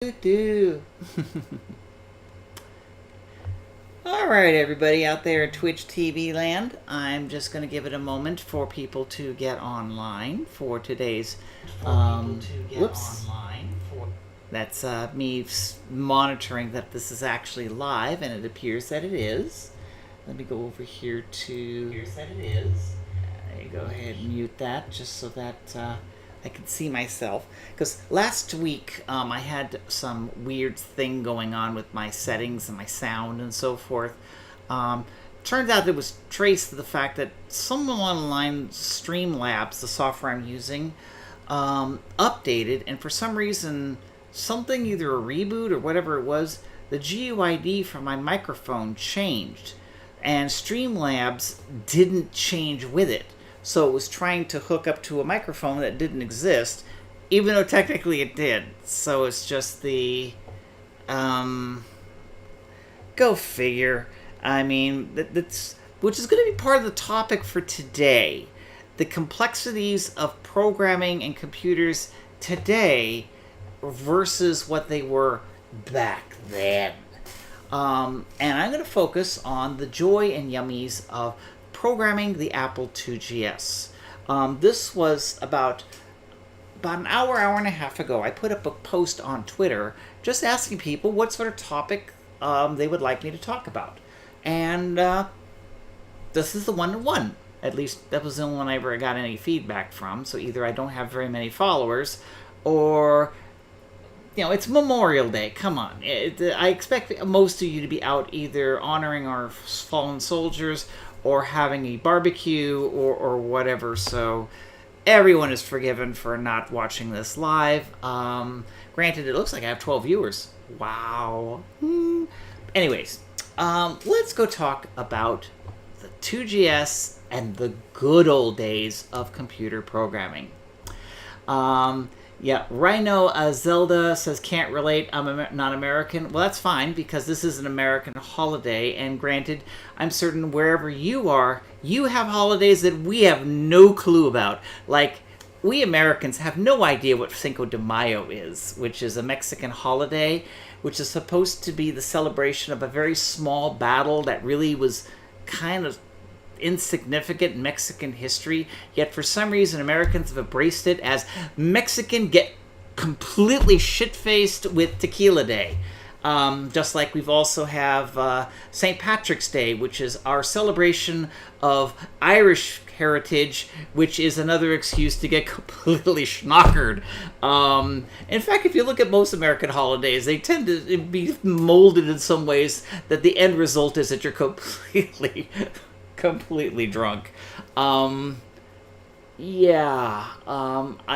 Do. Alright, everybody out there in Twitch TV land, I'm just going to give it a moment for people to get online for today's. Whoops. That's me monitoring that this is actually live, and it appears that it is. Let me go over here to. Go ahead and mute that just so that I can see myself. Because last week I had some weird thing going on with my settings and my sound and so forth. Turns out it was traced to the fact that someone online, Streamlabs, the software I'm using, updated, and for some reason, something, either a reboot or whatever it was, the GUID for my microphone changed. And Streamlabs didn't change with it. So it was trying to hook up to a microphone that didn't exist, even though technically it did. So it's just the... go figure. I mean, that's which is going to be part of the topic for today. The complexities of programming and computers today versus what they were back then. And I'm going to focus on the joy and yummies of programming the Apple IIgs. This was about an hour and a half ago. I put up a post on Twitter just asking people what sort of topic they would like me to talk about. And this is the one. At least that was the only one I ever got any feedback from. So either I don't have very many followers, or it's Memorial Day. Come on. I expect most of you to be out either honoring our fallen soldiers or having a barbecue or whatever. So everyone is forgiven for not watching this live. Granted, it looks like I have 12 viewers. Wow. Anyways, let's go talk about the IIgs and the good old days of computer programming. Rhino Zelda says, can't relate, I'm not American. Well, that's fine, because this is an American holiday, and granted, I'm certain wherever you are, you have holidays that we have no clue about. Like, we Americans have no idea what Cinco de Mayo is, which is a Mexican holiday, which is supposed to be the celebration of a very small battle that really was kind of insignificant in Mexican history, yet for some reason Americans have embraced it as Mexican get completely shit-faced with Tequila Day. Just like we've also have St. Patrick's Day, which is our celebration of Irish heritage, which is another excuse to get completely schnockered. In fact, if you look at most American holidays, they tend to be molded in some ways that the end result is that you're completely drunk. I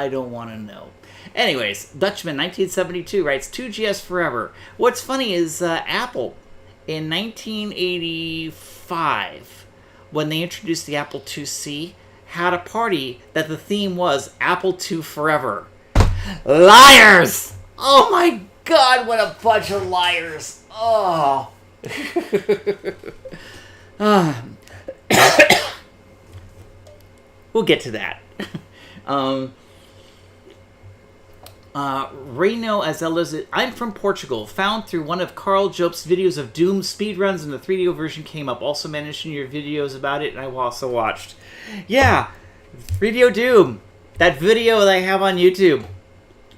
don't want to know. Anyways, Dutchman 1972 writes, IIgs forever. What's funny is Apple in 1985, when they introduced the Apple IIc, had a party that the theme was Apple II forever. Liars! Oh my god, what a bunch of liars. Oh. We'll get to that. Reno Azelas, I'm from Portugal. Found through one of Carl Job's videos of Doom speedruns, and the 3D version came up. Also mentioned your videos about it, and I also watched. Yeah, 3D Doom. That video that I have on YouTube.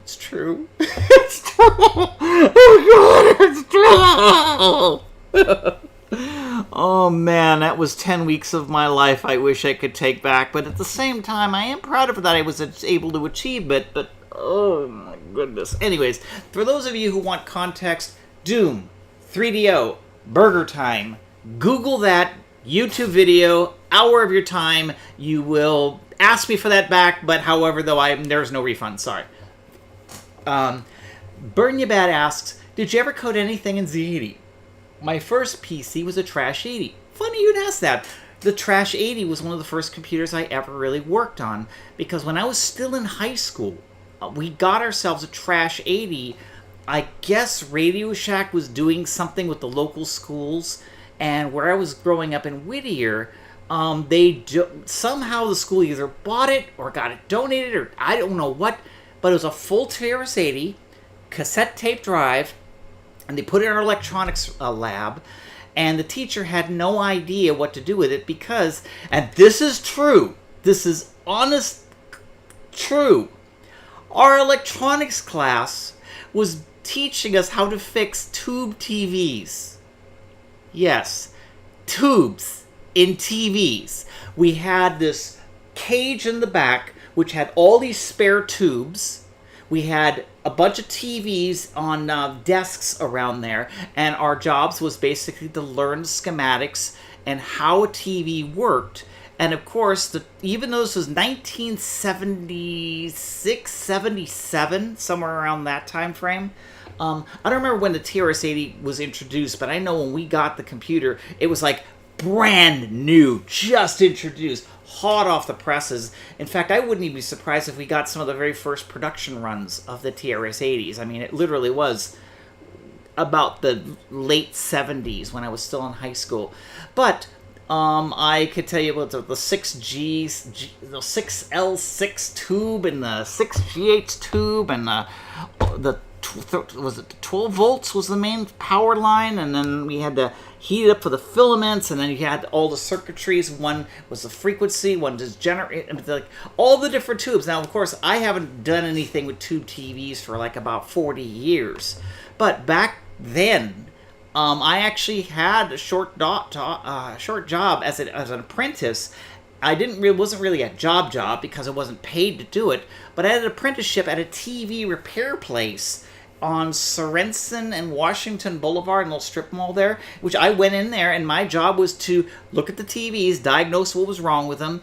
It's true. It's true. Oh god, it's true. Oh man, that was 10 weeks of my life I wish I could take back, but at the same time, I am proud of that I was able to achieve it, but oh my goodness. Anyways, for those of you who want context, Doom, 3DO, Burgertime, Google that YouTube video, hour of your time. You will ask me for that back, but however, though, there's no refund, sorry. Burn Ya Bad asks, did you ever code anything in Z80? My first PC was a Trash 80. Funny you'd ask that. The Trash 80 was one of the first computers I ever really worked on, because when I was still in high school, we got ourselves a Trash 80. I guess Radio Shack was doing something with the local schools, and where I was growing up in Whittier, somehow the school either bought it or got it donated, or I don't know what, but it was a full Terrace 80. cassette tape drive, and they put it in our electronics lab, and the teacher had no idea what to do with it because, and this is true, this is honest, true, our electronics class was teaching us how to fix tube TVs. Yes, tubes in TVs. We had this cage in the back which had all these spare tubes. We had a bunch of TVs on desks around there, and our jobs was basically to learn schematics and how a TV worked. And of course, even though this was 1976, 77, somewhere around that time frame, I don't remember when the TRS-80 was introduced, but I know when we got the computer, it was like brand new, just introduced, hot off the presses. In fact, I wouldn't even be surprised if we got some of the very first production runs of the TRS-80s. I mean, it literally was about the late 70s when I was still in high school. But I could tell you about the 6Gs, the 6L6 tube and the 6GH tube and the was it 12 volts was the main power line, and then we had to heat it up for the filaments, and then you had all the circuitries. One was the frequency, one does generate, like all the different tubes. Now, of course, I haven't done anything with tube TVs for like about 40 years, but back then, I actually had a short job as an apprentice. Wasn't really a job because I wasn't paid to do it, but I had an apprenticeship at a TV repair place on Sorensen and Washington Boulevard, a little strip mall there, which I went in there, and my job was to look at the TVs, diagnose what was wrong with them,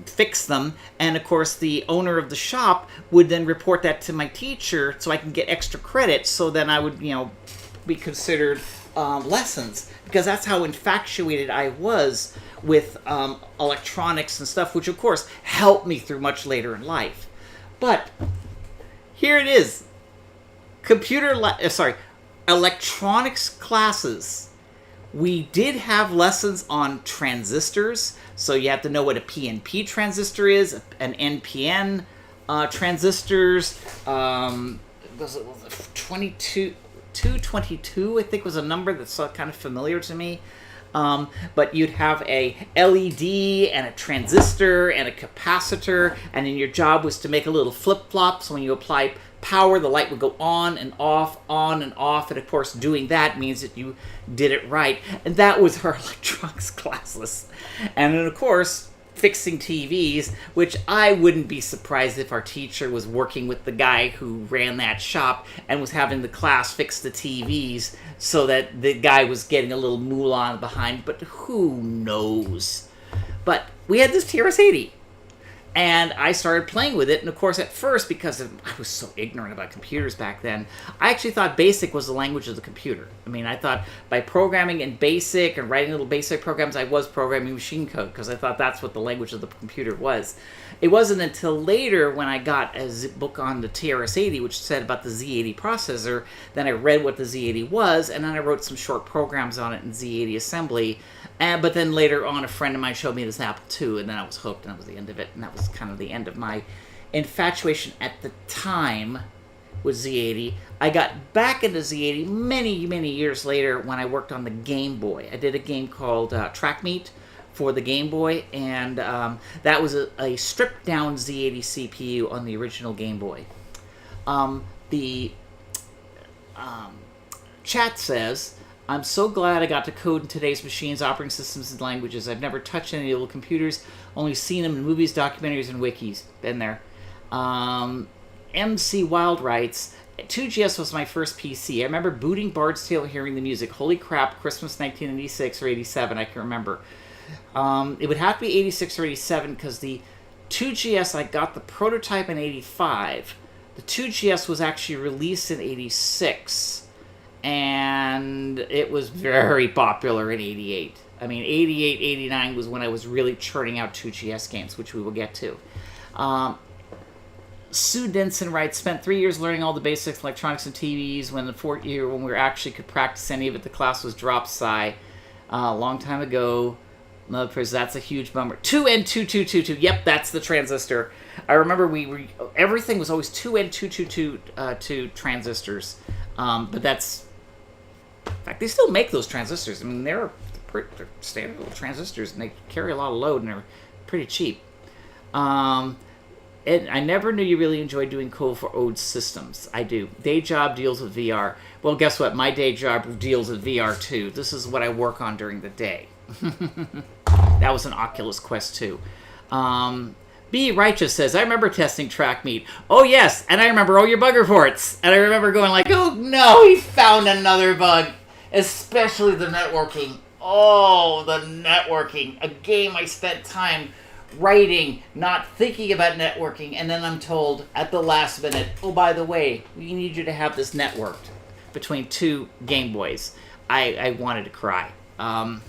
fix them, and of course the owner of the shop would then report that to my teacher so I can get extra credit, so then I would, be considered lessons, because that's how infatuated I was with electronics and stuff, which of course helped me through much later in life. But here it is. Electronics classes. We did have lessons on transistors, so you have to know what a PNP transistor is, an NPN transistors. Was it 222, I think, was a number that's kind of familiar to me. But you'd have a LED and a transistor and a capacitor, and then your job was to make a little flip-flop, so when you apply power, the light would go on and off, and of course doing that means that you did it right. And that was our electronics classes. And then of course, fixing TVs, which I wouldn't be surprised if our teacher was working with the guy who ran that shop and was having the class fix the TVs so that the guy was getting a little moolah behind, but who knows. But we had this TRS-80, and I started playing with it, and of course at first, because I was so ignorant about computers back then, I actually thought BASIC was the language of the computer. I mean, I thought by programming in BASIC and writing little BASIC programs, I was programming machine code, because I thought that's what the language of the computer was. It wasn't until later when I got a book on the TRS-80, which said about the Z80 processor, then I read what the Z80 was, and then I wrote some short programs on it in Z80 assembly. But then later on, a friend of mine showed me this Apple II, and then I was hooked, and that was the end of it. And that was kind of the end of my infatuation at the time with Z80. I got back into Z80 many, many years later when I worked on the Game Boy. I did a game called Track Meet for the Game Boy, and that was a stripped-down Z80 CPU on the original Game Boy. The chat says, I'm so glad I got to code in today's machines, operating systems, and languages. I've never touched any old computers, only seen them in movies, documentaries, and wikis. Been there. MC Wild writes, 2GS was my first PC. I remember booting Bard's Tale and hearing the music. Holy crap, Christmas 1986 or 87, I can remember. It would have to be 86 or 87 because the 2GS, I got the prototype in 85. The 2GS was actually released in 86. And it was very popular in 88. I mean, 88, 89 was when I was really churning out 2GS games, which we will get to. Sue Denson writes, spent 3 years learning all the basics, electronics and TVs. When the fourth year, when we actually could practice any of it, the class was dropped. A long time ago. That's a huge bummer. 2N2222. Yep, that's the transistor. I remember everything was always 2N222 transistors. But that's, in fact, they still make those transistors. I mean, they're standard little transistors, and they carry a lot of load, and they're pretty cheap. And I never knew you really enjoyed doing code for ODE systems. I do. Day job deals with VR. Well, guess what? My day job deals with VR too. This is what I work on during the day. That was an Oculus Quest 2. Be Righteous says, I remember testing track meet. Oh yes, and I remember all your bug reports. And I remember going like, oh no, he found another bug. Especially the networking. Oh, the networking. A game I spent time writing, not thinking about networking, and then I'm told at the last minute, oh, by the way, we need you to have this networked between two Game Boys. I wanted to cry. Tom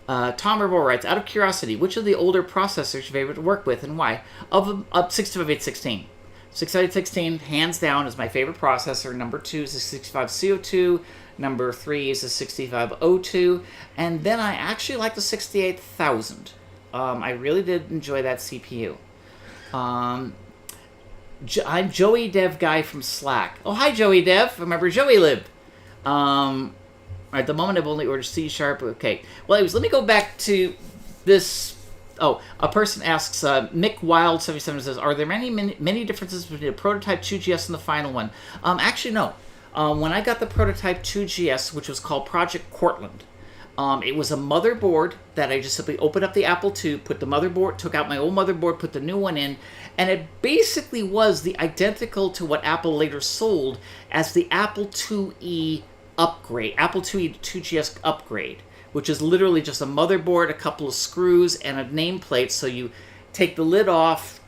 Revol writes, out of curiosity, which of the older processors your favorite to work with and why? Of 65816. 65816, hands down, is my favorite processor. Number 2 is the 65CO2. Number 3 is the 6502. And then I actually like the 68000. I really did enjoy that CPU. I'm Joey Dev Guy from Slack. Oh, hi, Joey Dev. Remember BurgerLib. At the moment, I've only ordered C#. Okay. Well, anyways, let me go back to this. Oh, a person asks, Mick Wild 77 says, are there many differences between the prototype 2GS and the final one? Actually, no. When I got the prototype 2GS, which was called Project Cortland, it was a motherboard that I just simply opened up the Apple II, put the motherboard, took out my old motherboard, put the new one in, and it basically was the identical to what Apple later sold as the Apple IIe upgrade, Apple IIe 2GS upgrade, which is literally just a motherboard, a couple of screws, and a nameplate. So you take the lid off,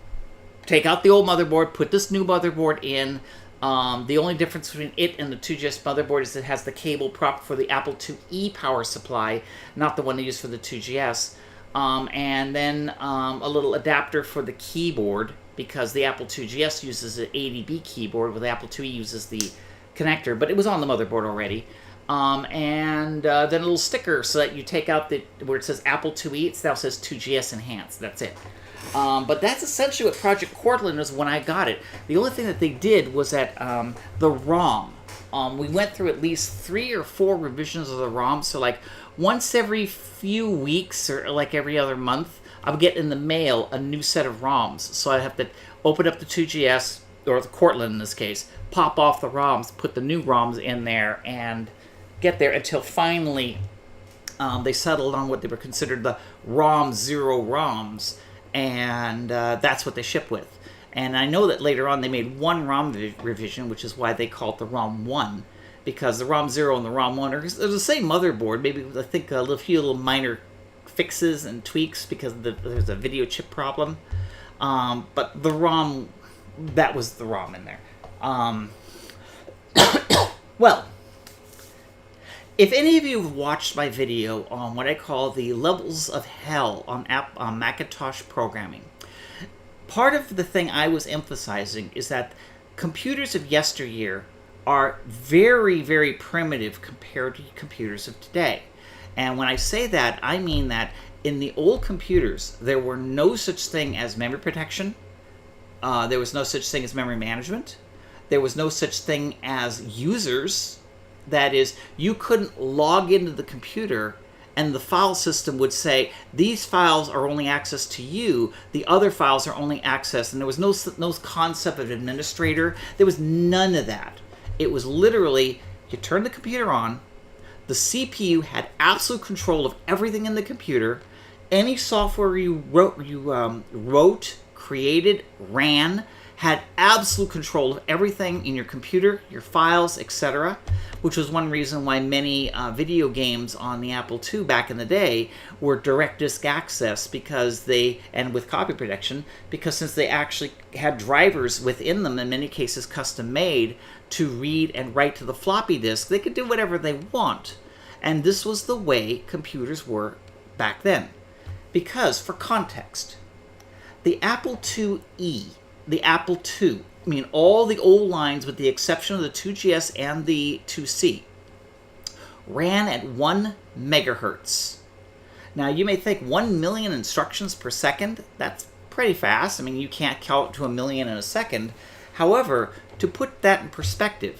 take out the old motherboard, put this new motherboard in. The only difference between it and the 2GS motherboard is it has the cable prop for the Apple IIe power supply, not the one they use for the 2GS. And then a little adapter for the keyboard, because the Apple 2GS uses an ADB keyboard, where the Apple IIe uses the connector, but it was on the motherboard already. And then a little sticker so that you take out where it says Apple IIe, it now says 2GS Enhanced. That's it. But that's essentially what Project Cortland is when I got it. The only thing that they did was that the ROM. We went through at least 3 or 4 revisions of the ROM. So like once every few weeks or like every other month, I would get in the mail a new set of ROMs. So I'd have to open up the 2GS, or the Cortland in this case, pop off the ROMs, put the new ROMs in there, and get there until finally they settled on what they were considered the ROM 0 ROMs. And that's what they ship with. And I know that later on they made one ROM revision, which is why they call it the ROM 1, because the ROM 0 and the ROM 1 are the same motherboard. Maybe I think a few little minor fixes and tweaks because there's a video chip problem. But the ROM, that was the ROM in there. Well, if any of you have watched my video on what I call the levels of hell on Macintosh programming, part of the thing I was emphasizing is that computers of yesteryear are very, very primitive compared to computers of today. And when I say that, I mean that in the old computers, there were no such thing as memory protection. There was no such thing as memory management. There was no such thing as users. That is, you couldn't log into the computer and the file system would say, these files are only access to you, the other files are only access, and there was no concept of administrator. There was none of that. It was literally, you turn the computer on, the CPU had absolute control of everything in the computer. Any software you wrote, created, ran, had absolute control of everything in your computer, your files, etc., which was one reason why many video games on the Apple II back in the day were direct disk access, and with copy protection, because since they actually had drivers within them, in many cases custom made, to read and write to the floppy disk, they could do whatever they want. And this was the way computers were back then. Because, for context, the Apple IIe, the Apple II, I mean all the old lines with the exception of the 2GS and the 2C, ran at 1 megahertz. Now, you may think 1 million instructions per second, that's pretty fast. I mean, you can't count to 1 million in a second. However, to put that in perspective,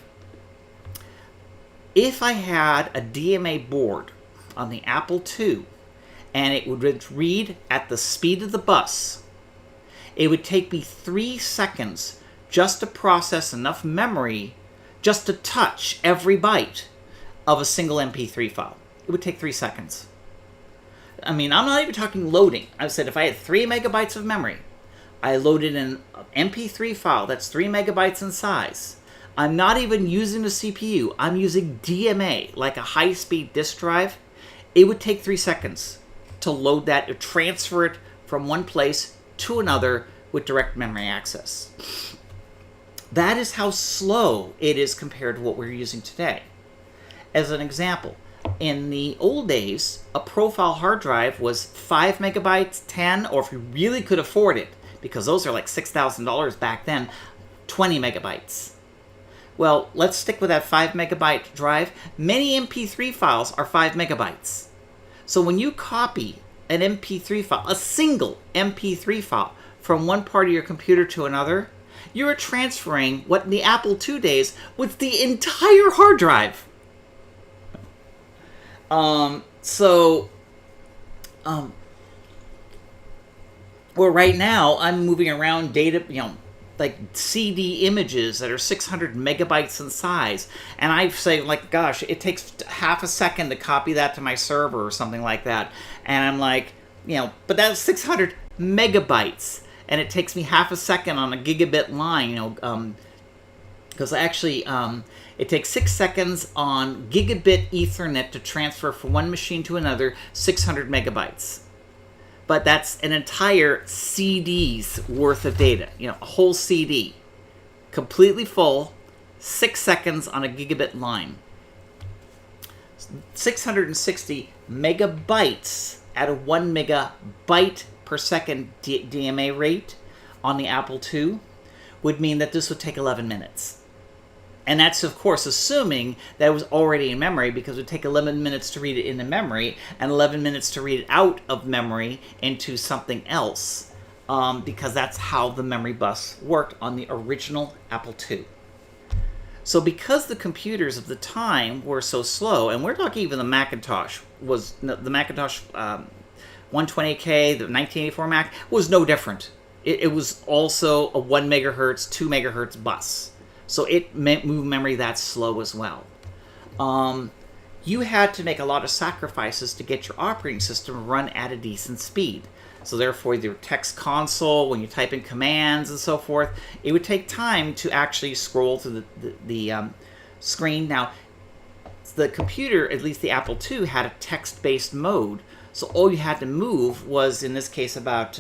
if I had a DMA board on the Apple II and it would read at the speed of the bus, it would take me 3 seconds just to process enough memory just to touch every byte of a single MP3 file. It would take 3 seconds. I mean, I'm not even talking loading. I said if I had 3 megabytes of memory, I loaded an MP3 file that's 3 megabytes in size. I'm not even using the CPU. I'm using DMA, like a high-speed disk drive. It would take 3 seconds to load that, to transfer it from one place to another with direct memory access. That is how slow it is compared to what we're using today. As an example, in the old days, a profile hard drive was 5 megabytes, 10, or if you really could afford it, because those are like $6,000 back then, 20 megabytes. Well, let's stick with that 5 megabyte drive. Many MP3 files are 5 megabytes. So when you copy an MP3 file, a single MP3 file, from one part of your computer to another, you're transferring what in the Apple II days was the entire hard drive. Well, right now I'm moving around data, like CD images that are 600 megabytes in size, and I say, like, gosh, it takes half a second to copy that to my server or something like that, and I'm like, but that's 600 megabytes, and it takes me half a second on a gigabit line, because actually it takes 6 seconds on gigabit Ethernet to transfer from one machine to another 600 megabytes. But that's an entire CD's worth of data, a whole CD, completely full, 6 seconds on a gigabit line. 660 megabytes at a 1 megabyte per second DMA rate on the Apple II would mean that this would take 11 minutes. And that's, of course, assuming that it was already in memory, because it would take 11 minutes to read it into memory and 11 minutes to read it out of memory into something else, because that's how the memory bus worked on the original Apple II. So because the computers of the time were so slow, and we're talking even the Macintosh, 128K, the 1984 Mac, was no different. It was also a 1 megahertz, 2 megahertz bus. So it moved memory that slow as well. You had to make a lot of sacrifices to get your operating system to run at a decent speed. So therefore, your text console, when you type in commands and so forth, it would take time to actually scroll through the screen. Now, the computer, at least the Apple II, had a text-based mode. So all you had to move was, in this case, about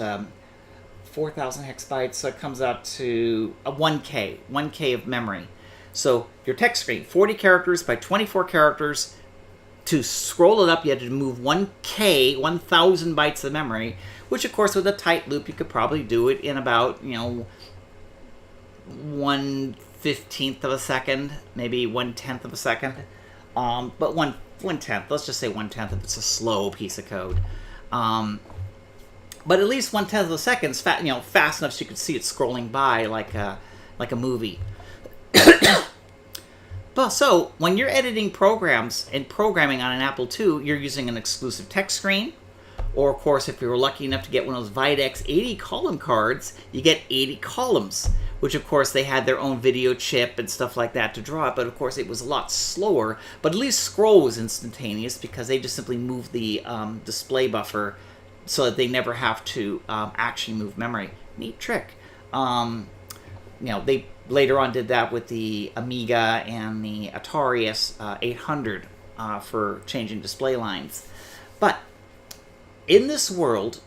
4,000 hexabytes, so it comes out to a 1K of memory. So your text screen, 40 characters by 24 characters. To scroll it up, you had to move 1K, 1,000 bytes of memory, which, of course, with a tight loop, you could probably do it in about, 1/15 of a second, maybe 1/10 of a second. But 1/10, let's just say 1/10 if it's a slow piece of code. But at least 1/10 of a second is fast enough so you could see it scrolling by like a movie. But so when you're editing programs and programming on an Apple II, you're using an exclusive text screen, or of course, if you were lucky enough to get one of those Videx 80 column cards, you get 80 columns, which of course they had their own video chip and stuff like that to draw it. But of course, it was a lot slower. But at least scroll was instantaneous because they just simply moved the display buffer so that they never have to actually move memory. Neat trick. They later on did that with the Amiga and the Atari 800 for changing display lines. But in this world,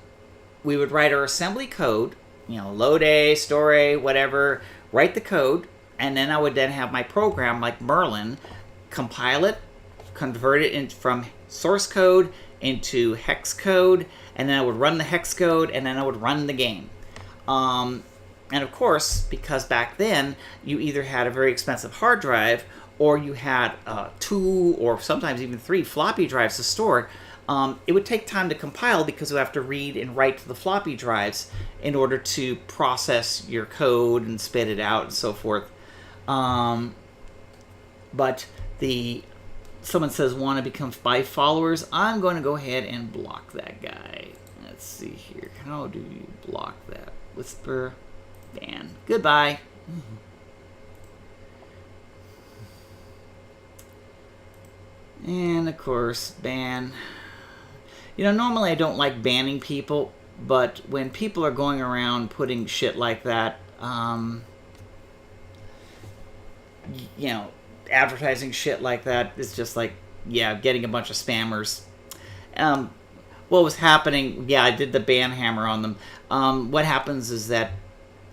we would write our assembly code, load A, store A, whatever, write the code, and then I would then have my program like Merlin compile it, convert it from source code into hex code, and then I would run the hex code, and then I would run the game. And of course, because back then, you either had a very expensive hard drive, or you had 2 or sometimes even 3 floppy drives to store it, it would take time to compile because you have to read and write to the floppy drives in order to process your code and spit it out and so forth. But someone says want to become spy followers. I'm going to go ahead and block that guy. Let's see here. How do you block that? Whisper, ban. Goodbye. And of course, ban. You know, normally I don't like banning people, but when people are going around putting shit like that, you know, advertising shit like that is just like, yeah, getting a bunch of spammers. What was happening, yeah, I did the ban hammer on them. What happens is that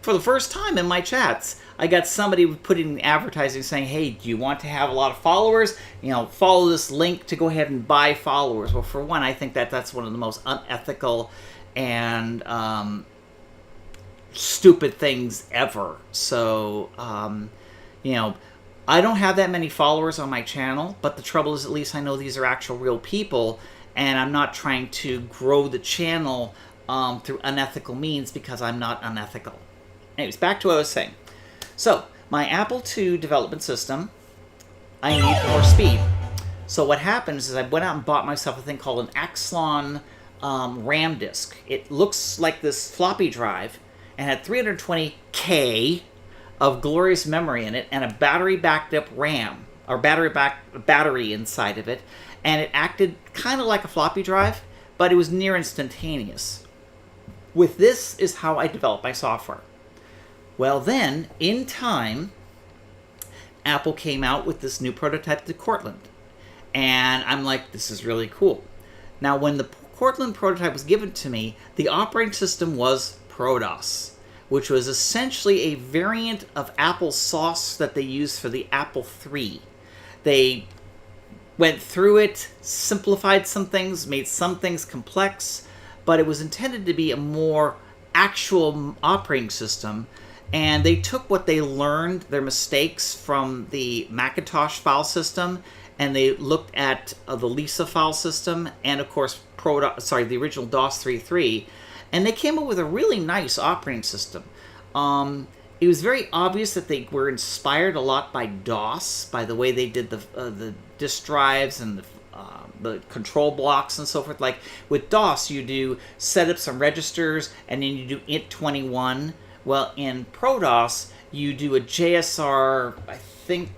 for the first time in my chats, I got somebody putting advertising saying, hey, do you want to have a lot of followers? You know, follow this link to go ahead and buy followers. Well, for one, I think that's one of the most unethical and stupid things ever. So, you know, I don't have that many followers on my channel, but the trouble is at least I know these are actual real people, and I'm not trying to grow the channel through unethical means because I'm not unethical. Anyways, back to what I was saying. So, my Apple II development system, I need more speed. So what happens is I went out and bought myself a thing called an Axon RAM disk. It looks like this floppy drive and had 320K of glorious memory in it and a battery backed up RAM, or battery inside of it, and it acted kind of like a floppy drive, but it was near instantaneous. With this is how I develop my software. Well then, in time, Apple came out with this new prototype, the Cortland. And I'm like, this is really cool. Now, when the Cortland prototype was given to me, the operating system was ProDOS, which was essentially a variant of Apple sauce that they used for the Apple III. They went through it, simplified some things, made some things complex, but it was intended to be a more actual operating system. And they took what they learned, their mistakes from the Macintosh file system, and they looked at the Lisa file system, and of course, the original DOS 3.3, and they came up with a really nice operating system. It was very obvious that they were inspired a lot by DOS, by the way they did the disk drives and the control blocks and so forth. Like with DOS, you do set up some registers, and then you do int21. Well, in ProDOS, you do a JSR, I think,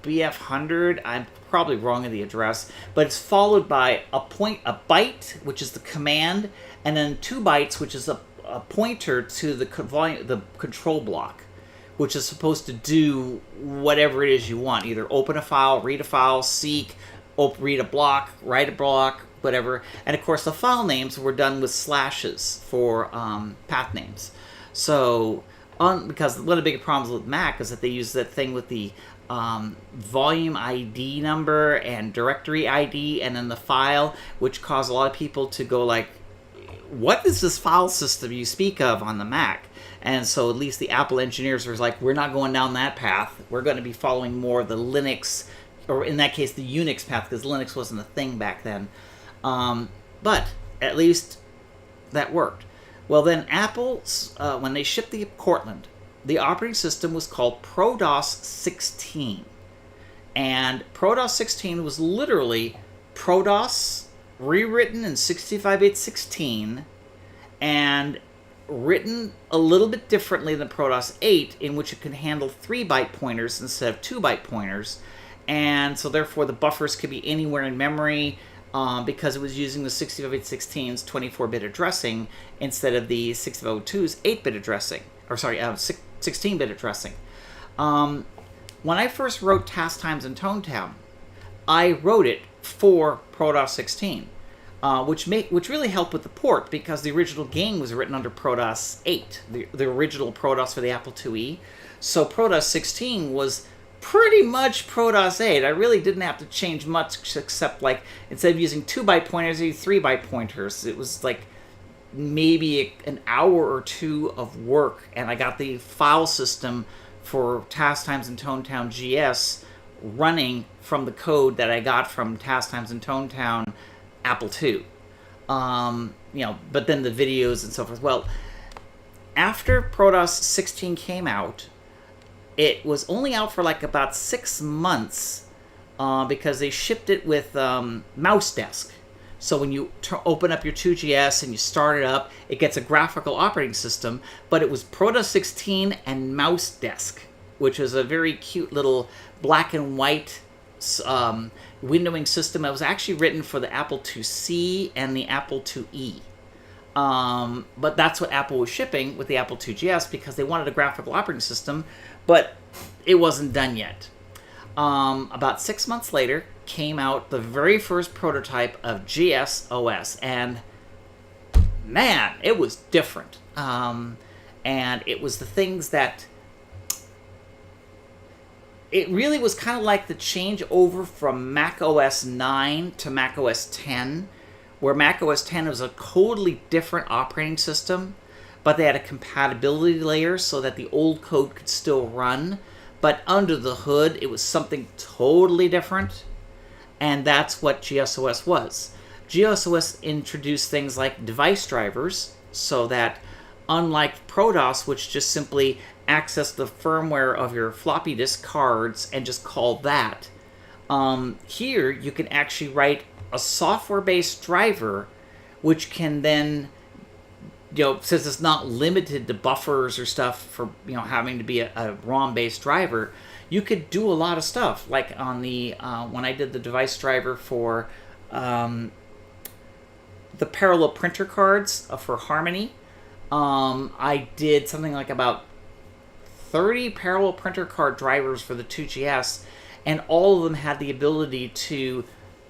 BF100. I'm probably wrong in the address, but it's followed by a byte, which is the command, and then 2 bytes, which is a pointer to the control block, which is supposed to do whatever it is you want, either open a file, read a file, seek, read a block, write a block, whatever. And of course, the file names were done with slashes for path names. So, because one of the big problems with Mac is that they use that thing with the volume ID number and directory ID and then the file, which caused a lot of people to go like, what is this file system you speak of on the Mac? And so at least the Apple engineers were like, we're not going down that path. We're going to be following more of the Linux, or in that case, the Unix path, because Linux wasn't a thing back then. But at least that worked. Well, then Apple, when they shipped the Cortland, the operating system was called ProDOS 16. And ProDOS 16 was literally ProDOS rewritten in 65-bit 16 and written a little bit differently than ProDOS 8, in which it could handle 3-byte pointers instead of 2-byte pointers. And so therefore the buffers could be anywhere in memory, because it was using the 65-bit 16's 24-bit addressing instead of the 6502's 8-bit addressing, or sorry, 16-bit addressing. When I first wrote Task Times in Tonetown, I wrote it for ProDOS 16, which really helped with the port, because the original game was written under ProDOS 8, the original ProDOS for the Apple IIe. So ProDOS 16 was pretty much ProDOS 8. I really didn't have to change much, except like instead of using 2-byte pointers, I used 3-byte pointers. It was like maybe an hour or two of work, and I got the file system for Task Times in Tonetown GS running from the code that I got from Task Times in Tonetown Apple II. But then the videos and so forth. Well, after ProDOS 16 came out, it was only out for like about 6 months because they shipped it with mouse desk. So when you open up your 2GS and you start it up, it gets a graphical operating system, but it was ProDOS 16 and mouse desk, which is a very cute little black and white windowing system. It was actually written for the Apple IIc and the Apple IIe. But that's what Apple was shipping with the Apple IIgs because they wanted a graphical operating system, but it wasn't done yet. About 6 months later came out the very first prototype of GS OS, and man, it was different. And it was the things that it really was kind of like the change over from Mac OS 9 to Mac OS 10, where Mac OS 10 was a totally different operating system, but they had a compatibility layer so that the old code could still run. But under the hood, it was something totally different, and that's what GSOS was. GSOS introduced things like device drivers, so that unlike ProDOS, which just simply accessed the firmware of your floppy disk cards and just called that, here you can actually write a software-based driver, which can then, since it's not limited to buffers or stuff for having to be a ROM-based driver, you could do a lot of stuff. Like on the when I did the device driver for the parallel printer cards for Harmony, I did something like about 30 parallel printer card drivers for the 2GS, and all of them had the ability to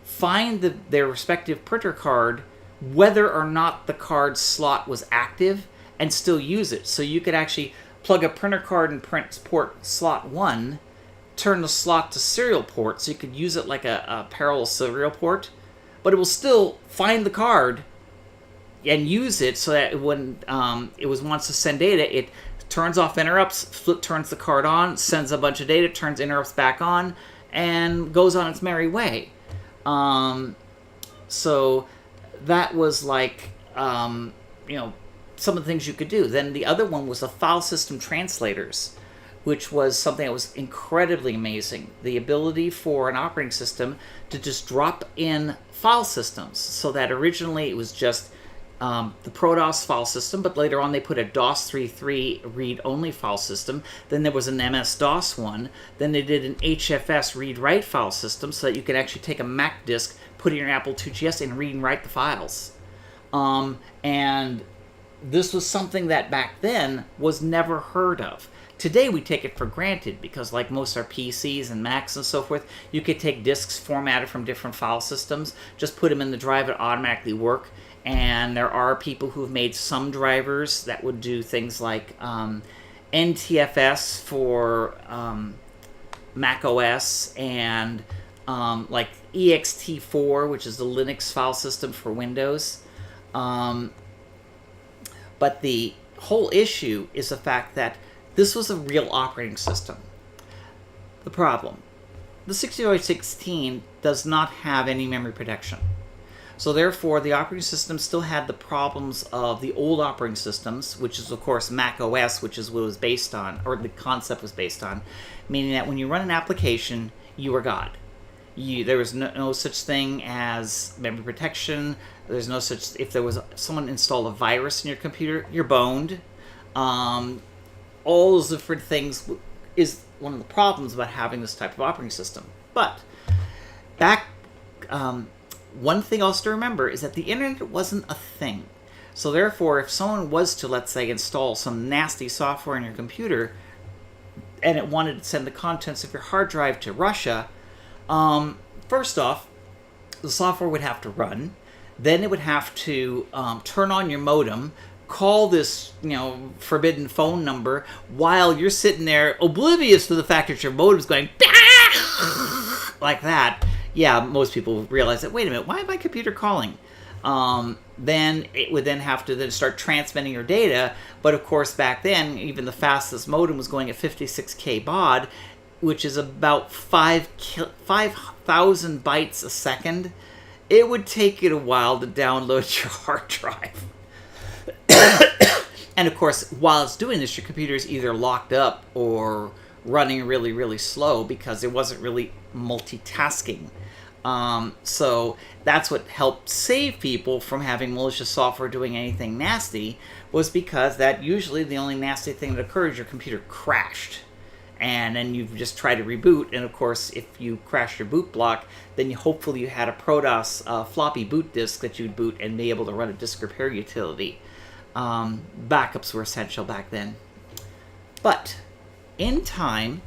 find their respective printer card, whether or not the card slot was active, and still use it. So you could actually plug a printer card and print port slot 1, turn the slot to serial port, so you could use it like a parallel serial port, but it will still find the card and use it so that when it wants to send data, it turns off interrupts, turns the card on, sends a bunch of data, turns interrupts back on, and goes on its merry way. So that was like, some of the things you could do. Then the other one was the file system translators, which was something that was incredibly amazing. The ability for an operating system to just drop in file systems, so that originally it was just the ProDOS file system, but later on they put a DOS 3.3 read-only file system. Then there was an MS-DOS one. Then they did an HFS read-write file system so that you could actually take a Mac disk, put it in your Apple IIgs, and read and write the files. And this was something that back then was never heard of. Today we take it for granted because, like most of our PCs and Macs and so forth, you could take disks formatted from different file systems, just put them in the drive, it automatically work. And there are people who've made some drivers that would do things like NTFS for Mac OS, and like ext4, which is the Linux file system for Windows. But the whole issue is the fact that this was a real operating system. The problem: the 6416 does not have any memory protection. So therefore, the operating system still had the problems of the old operating systems, which is, of course, Mac OS, which is what it was based on, or the concept was based on, meaning that when you run an application, you are God. There was no such thing as memory protection. There's no such, if there was someone installed a virus in your computer, you're boned. All those different things is one of the problems about having this type of operating system. But back... one thing else to remember is that the internet wasn't a thing. So therefore, if someone was to, let's say, install some nasty software in your computer and it wanted to send the contents of your hard drive to Russia, first off, the software would have to run. Then it would have to turn on your modem, call this, forbidden phone number while you're sitting there oblivious to the fact that your modem's going like that. Yeah, most people realize that, wait a minute, why is my computer calling? Then it would then have to then start transmitting your data. But of course, back then, even the fastest modem was going at 56K baud, which is about 5,000 bytes a second. it would take it a while to download your hard drive. And of course, while it's doing this, your computer is either locked up or running really, really slow because it wasn't really multitasking. So that's what helped save people from having malicious software doing anything nasty, was because that usually the only nasty thing that occurred is your computer crashed. And then you just try to reboot, and of course, if you crash your boot block, then hopefully you had a ProDOS floppy boot disk that you'd boot and be able to run a disk repair utility. Backups were essential back then. But in time,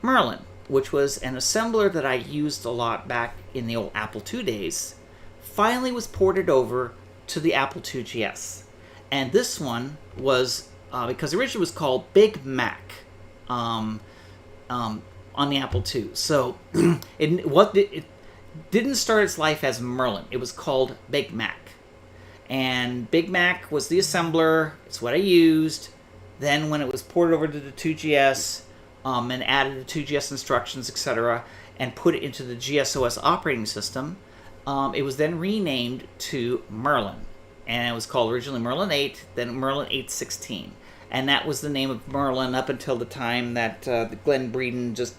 Merlin, which was an assembler that I used a lot back in the old Apple II days, finally was ported over to the Apple IIgs. And this one was, because originally it was called Big Mac on the Apple II. So it didn't start its life as Merlin. It was called Big Mac. And Big Mac was the assembler. It's what I used. Then when it was ported over to the IIgs, and added the 2GS instructions, etc., and put it into the GSOS operating system, it was then renamed to Merlin. And it was called originally Merlin 8, then Merlin 8.16. And that was the name of Merlin up until the time that Glenn Breeden just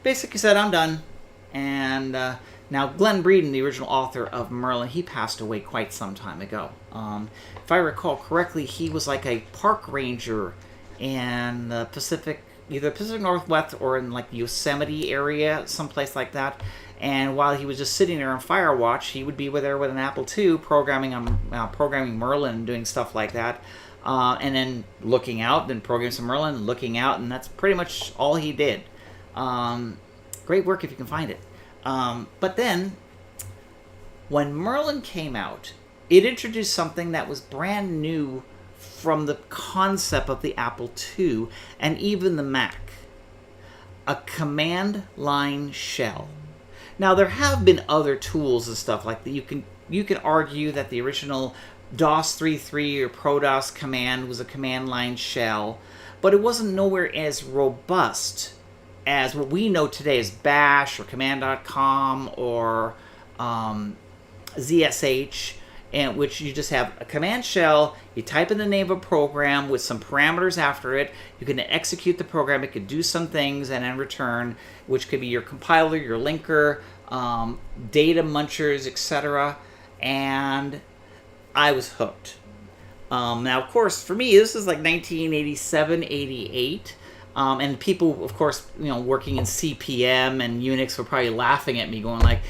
basically said, I'm done. And now Glenn Breeden, the original author of Merlin, he passed away quite some time ago. If I recall correctly, he was like a park ranger in the either Pacific Northwest or in like the Yosemite area, someplace like that. And while he was just sitting there on Firewatch, he would be there with an Apple II programming Merlin and doing stuff like that. And then looking out, then programming some Merlin, and looking out, and that's pretty much all he did. Great work if you can find it. But then, when Merlin came out, it introduced something that was brand new from the concept of the Apple II and even the Mac. A command line shell. Now, there have been other tools and stuff like that. You can argue that the original DOS 3.3 or ProDOS command was a command line shell, but it wasn't nowhere as robust as what we know today as Bash or Command.com or ZSH, in which you just have a command shell, you type in the name of a program with some parameters after it, you can execute the program, it could do some things, and then return, which could be your compiler, your linker, data munchers, etc. And I was hooked. Now, of course, for me, this is like 1987, 88. And people, of course, working in CPM and Unix were probably laughing at me, going like,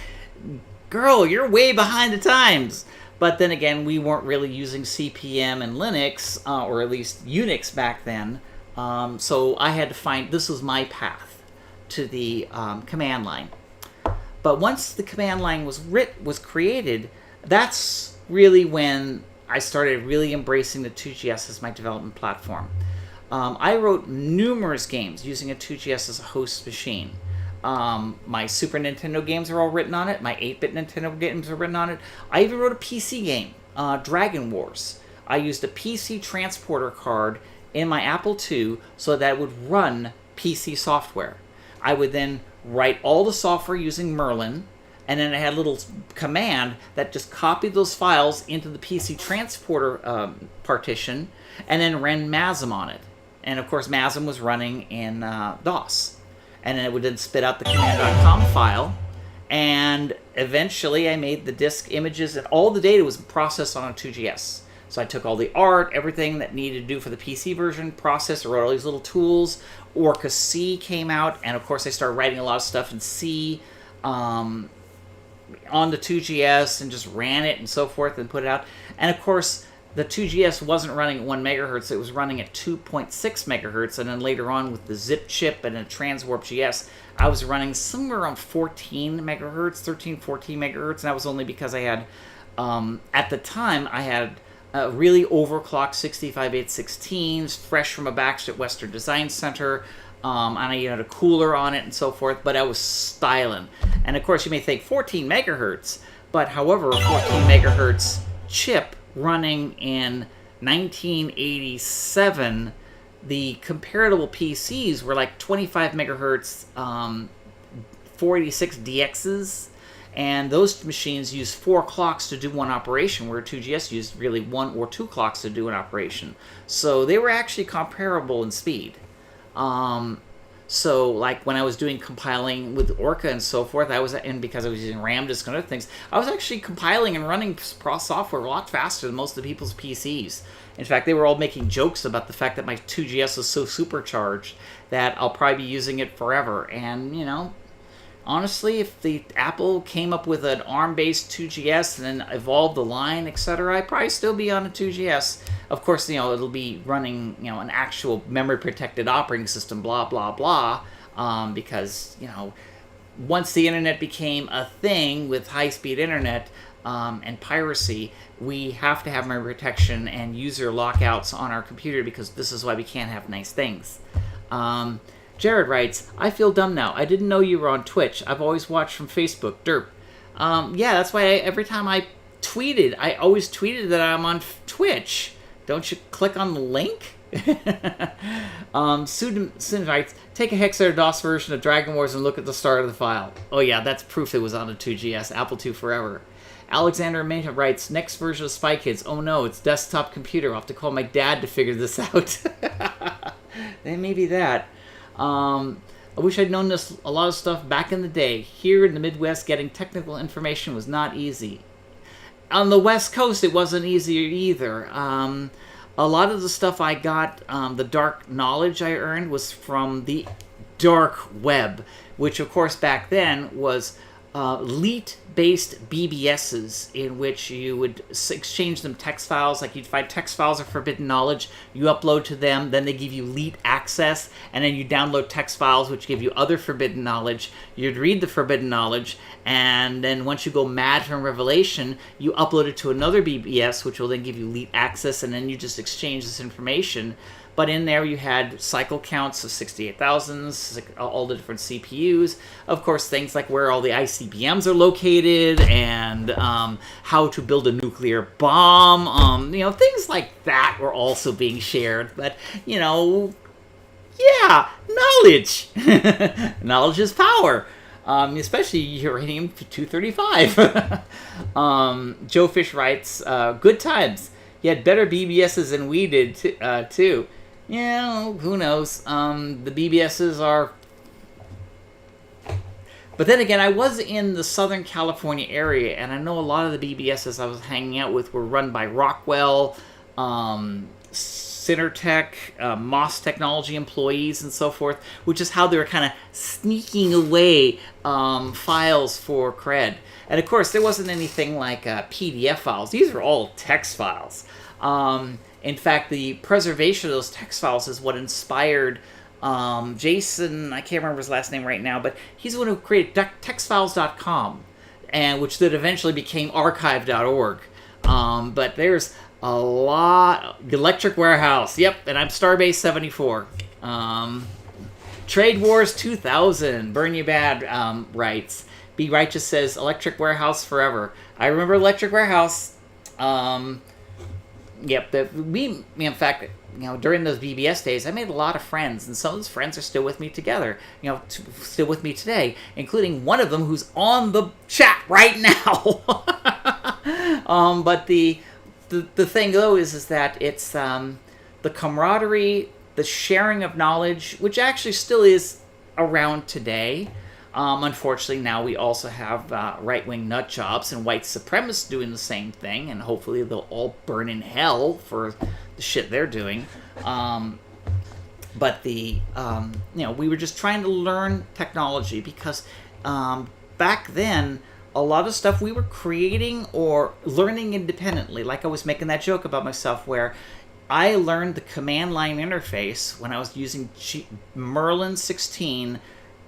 girl, you're way behind the times. But then again, we weren't really using CPM and Linux, or at least Unix back then. So I had to find, this was my path to the command line. But once the command line was created, that's really when I started really embracing the 2GS as my development platform. I wrote numerous games using a 2GS as a host machine. My Super Nintendo games are all written on it. My 8-bit Nintendo games are written on it. I even wrote a PC game, Dragon Wars. I used a PC transporter card in my Apple II so that it would run PC software. I would then write all the software using Merlin, and then I had a little command that just copied those files into the PC transporter partition, and then ran MASM on it. And of course, MASM was running in DOS. And then it would then spit out the command.com file. And eventually I made the disk images, and all the data was processed on a 2GS. So I took all the art, everything that needed to do for the PC version, processed, wrote all these little tools. Orca C came out, and of course I started writing a lot of stuff in C on the 2GS and just ran it and so forth and put it out. And of course, the 2GS wasn't running at 1 megahertz, it was running at 2.6 megahertz, and then later on with the zip chip and a transwarp GS, I was running somewhere around 14 megahertz, 13, 14 megahertz, and that was only because I had, at the time, I had really overclocked 65.816s, fresh from a batch at Western Design Center, and I had a cooler on it and so forth, but I was styling. And of course, you may think 14 megahertz, but however, a 14 megahertz chip running in 1987, the comparable PCs were like 25 megahertz 486 DXs, And those machines use 4 clocks to do one operation, where 2GS used really 1 or 2 clocks to do an operation. So they were actually comparable in speed. So like when I was doing compiling with Orca and so forth, and because I was using RAM disk and other things, I was actually compiling and running software a lot faster than most of the people's PCs. In fact, they were all making jokes about the fact that my 2GS was so supercharged that I'll probably be using it forever. And, you know, honestly, if the Apple came up with an ARM-based 2GS and then evolved the line, etc., I'd probably still be on a 2GS. Of course, you know, it'll be running, you know, an actual memory-protected operating system, blah, blah, blah, because, you know, once the internet became a thing with high-speed internet and piracy, we have to have memory protection and user lockouts on our computer, because this is why we can't have nice things. Jared writes, I feel dumb now. I didn't know you were on Twitch. I've always watched from Facebook. Derp. Yeah, that's why every time I tweeted, I always tweeted that I'm on Twitch. Don't you click on the link? Susan writes, take a hex or DOS version of Dragon Wars and look at the start of the file. Oh yeah, that's proof it was on a 2GS. Apple II forever. Alexander Mehta writes, next version of Spy Kids. Oh no, it's desktop computer. I'll have to call my dad to figure this out. Then maybe that. I wish I'd known this a lot of stuff back in the day. Here in the Midwest, getting technical information was not easy. On the West Coast, it wasn't easier either. A lot of the stuff I got, the dark knowledge I earned, was from the dark web, which of course back then was LEET-based BBSs, in which you would exchange them text files. Like you'd find text files of forbidden knowledge, you upload to them, then they give you LEET access, and then you download text files which give you other forbidden knowledge. You'd read the forbidden knowledge, and then once you go mad from revelation, you upload it to another BBS, which will then give you LEET access, and then you just exchange this information. But in there you had cycle counts of 68,000, all the different CPUs. Of course, things like where all the ICBMs are located and how to build a nuclear bomb. You know, things like that were also being shared. But, you know, yeah, knowledge. Knowledge is power. Especially uranium-235. Joe Fish writes, good times. You had better BBSs than we did, too. Yeah, who knows? The BBSs are... But then again, I was in the Southern California area, and I know a lot of the BBSs I was hanging out with were run by Rockwell, Cinertech, Moss Technology employees, and so forth, which is how they were kind of sneaking away files for cred. And of course, there wasn't anything like PDF files. These are all text files. In fact, the preservation of those text files is what inspired Jason, I can't remember his last name right now, but he's the one who created textfiles.com, and which then eventually became archive.org. But there's a lot. Electric Warehouse, yep, and I'm Starbase 74. Trade Wars 2000, Burn You Bad writes. Be Righteous says, Electric Warehouse forever. I remember Electric Warehouse. Yep, in fact, you know, during those BBS days, I made a lot of friends, and some of those friends are still with me together, you know, still with me today, including one of them who's on the chat right now. But the thing, though, is that it's the camaraderie, the sharing of knowledge, which actually still is around today. Unfortunately, now we also have right-wing nut jobs and white supremacists doing the same thing, and hopefully they'll all burn in hell for the shit they're doing. But you know, we were just trying to learn technology because back then, a lot of stuff we were creating or learning independently. Like I was making that joke about myself where I learned the command line interface when I was using Merlin 16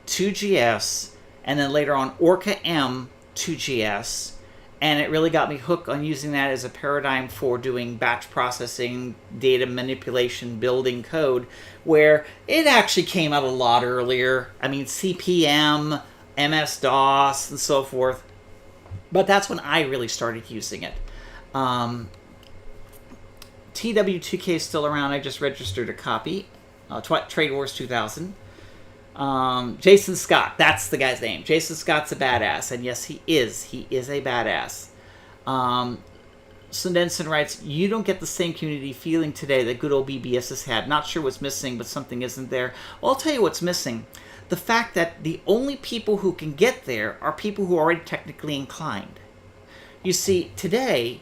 2GS, and then later on Orca M 2GS, and it really got me hooked on using that as a paradigm for doing batch processing, data manipulation, building code, where it actually came out a lot earlier. I mean, CP/M, MS-DOS, and so forth, but that's when I really started using it. TW2K is still around. I just registered a copy. Trade Wars 2000. Jason Scott, that's the guy's name. Jason Scott's a badass, and yes, he is. He is a badass. Sundenson writes, you don't get the same community feeling today that good old BBS has had. Not sure what's missing, but something isn't there. Well, I'll tell you what's missing. The fact that the only people who can get there are people who are already technically inclined. You see, today,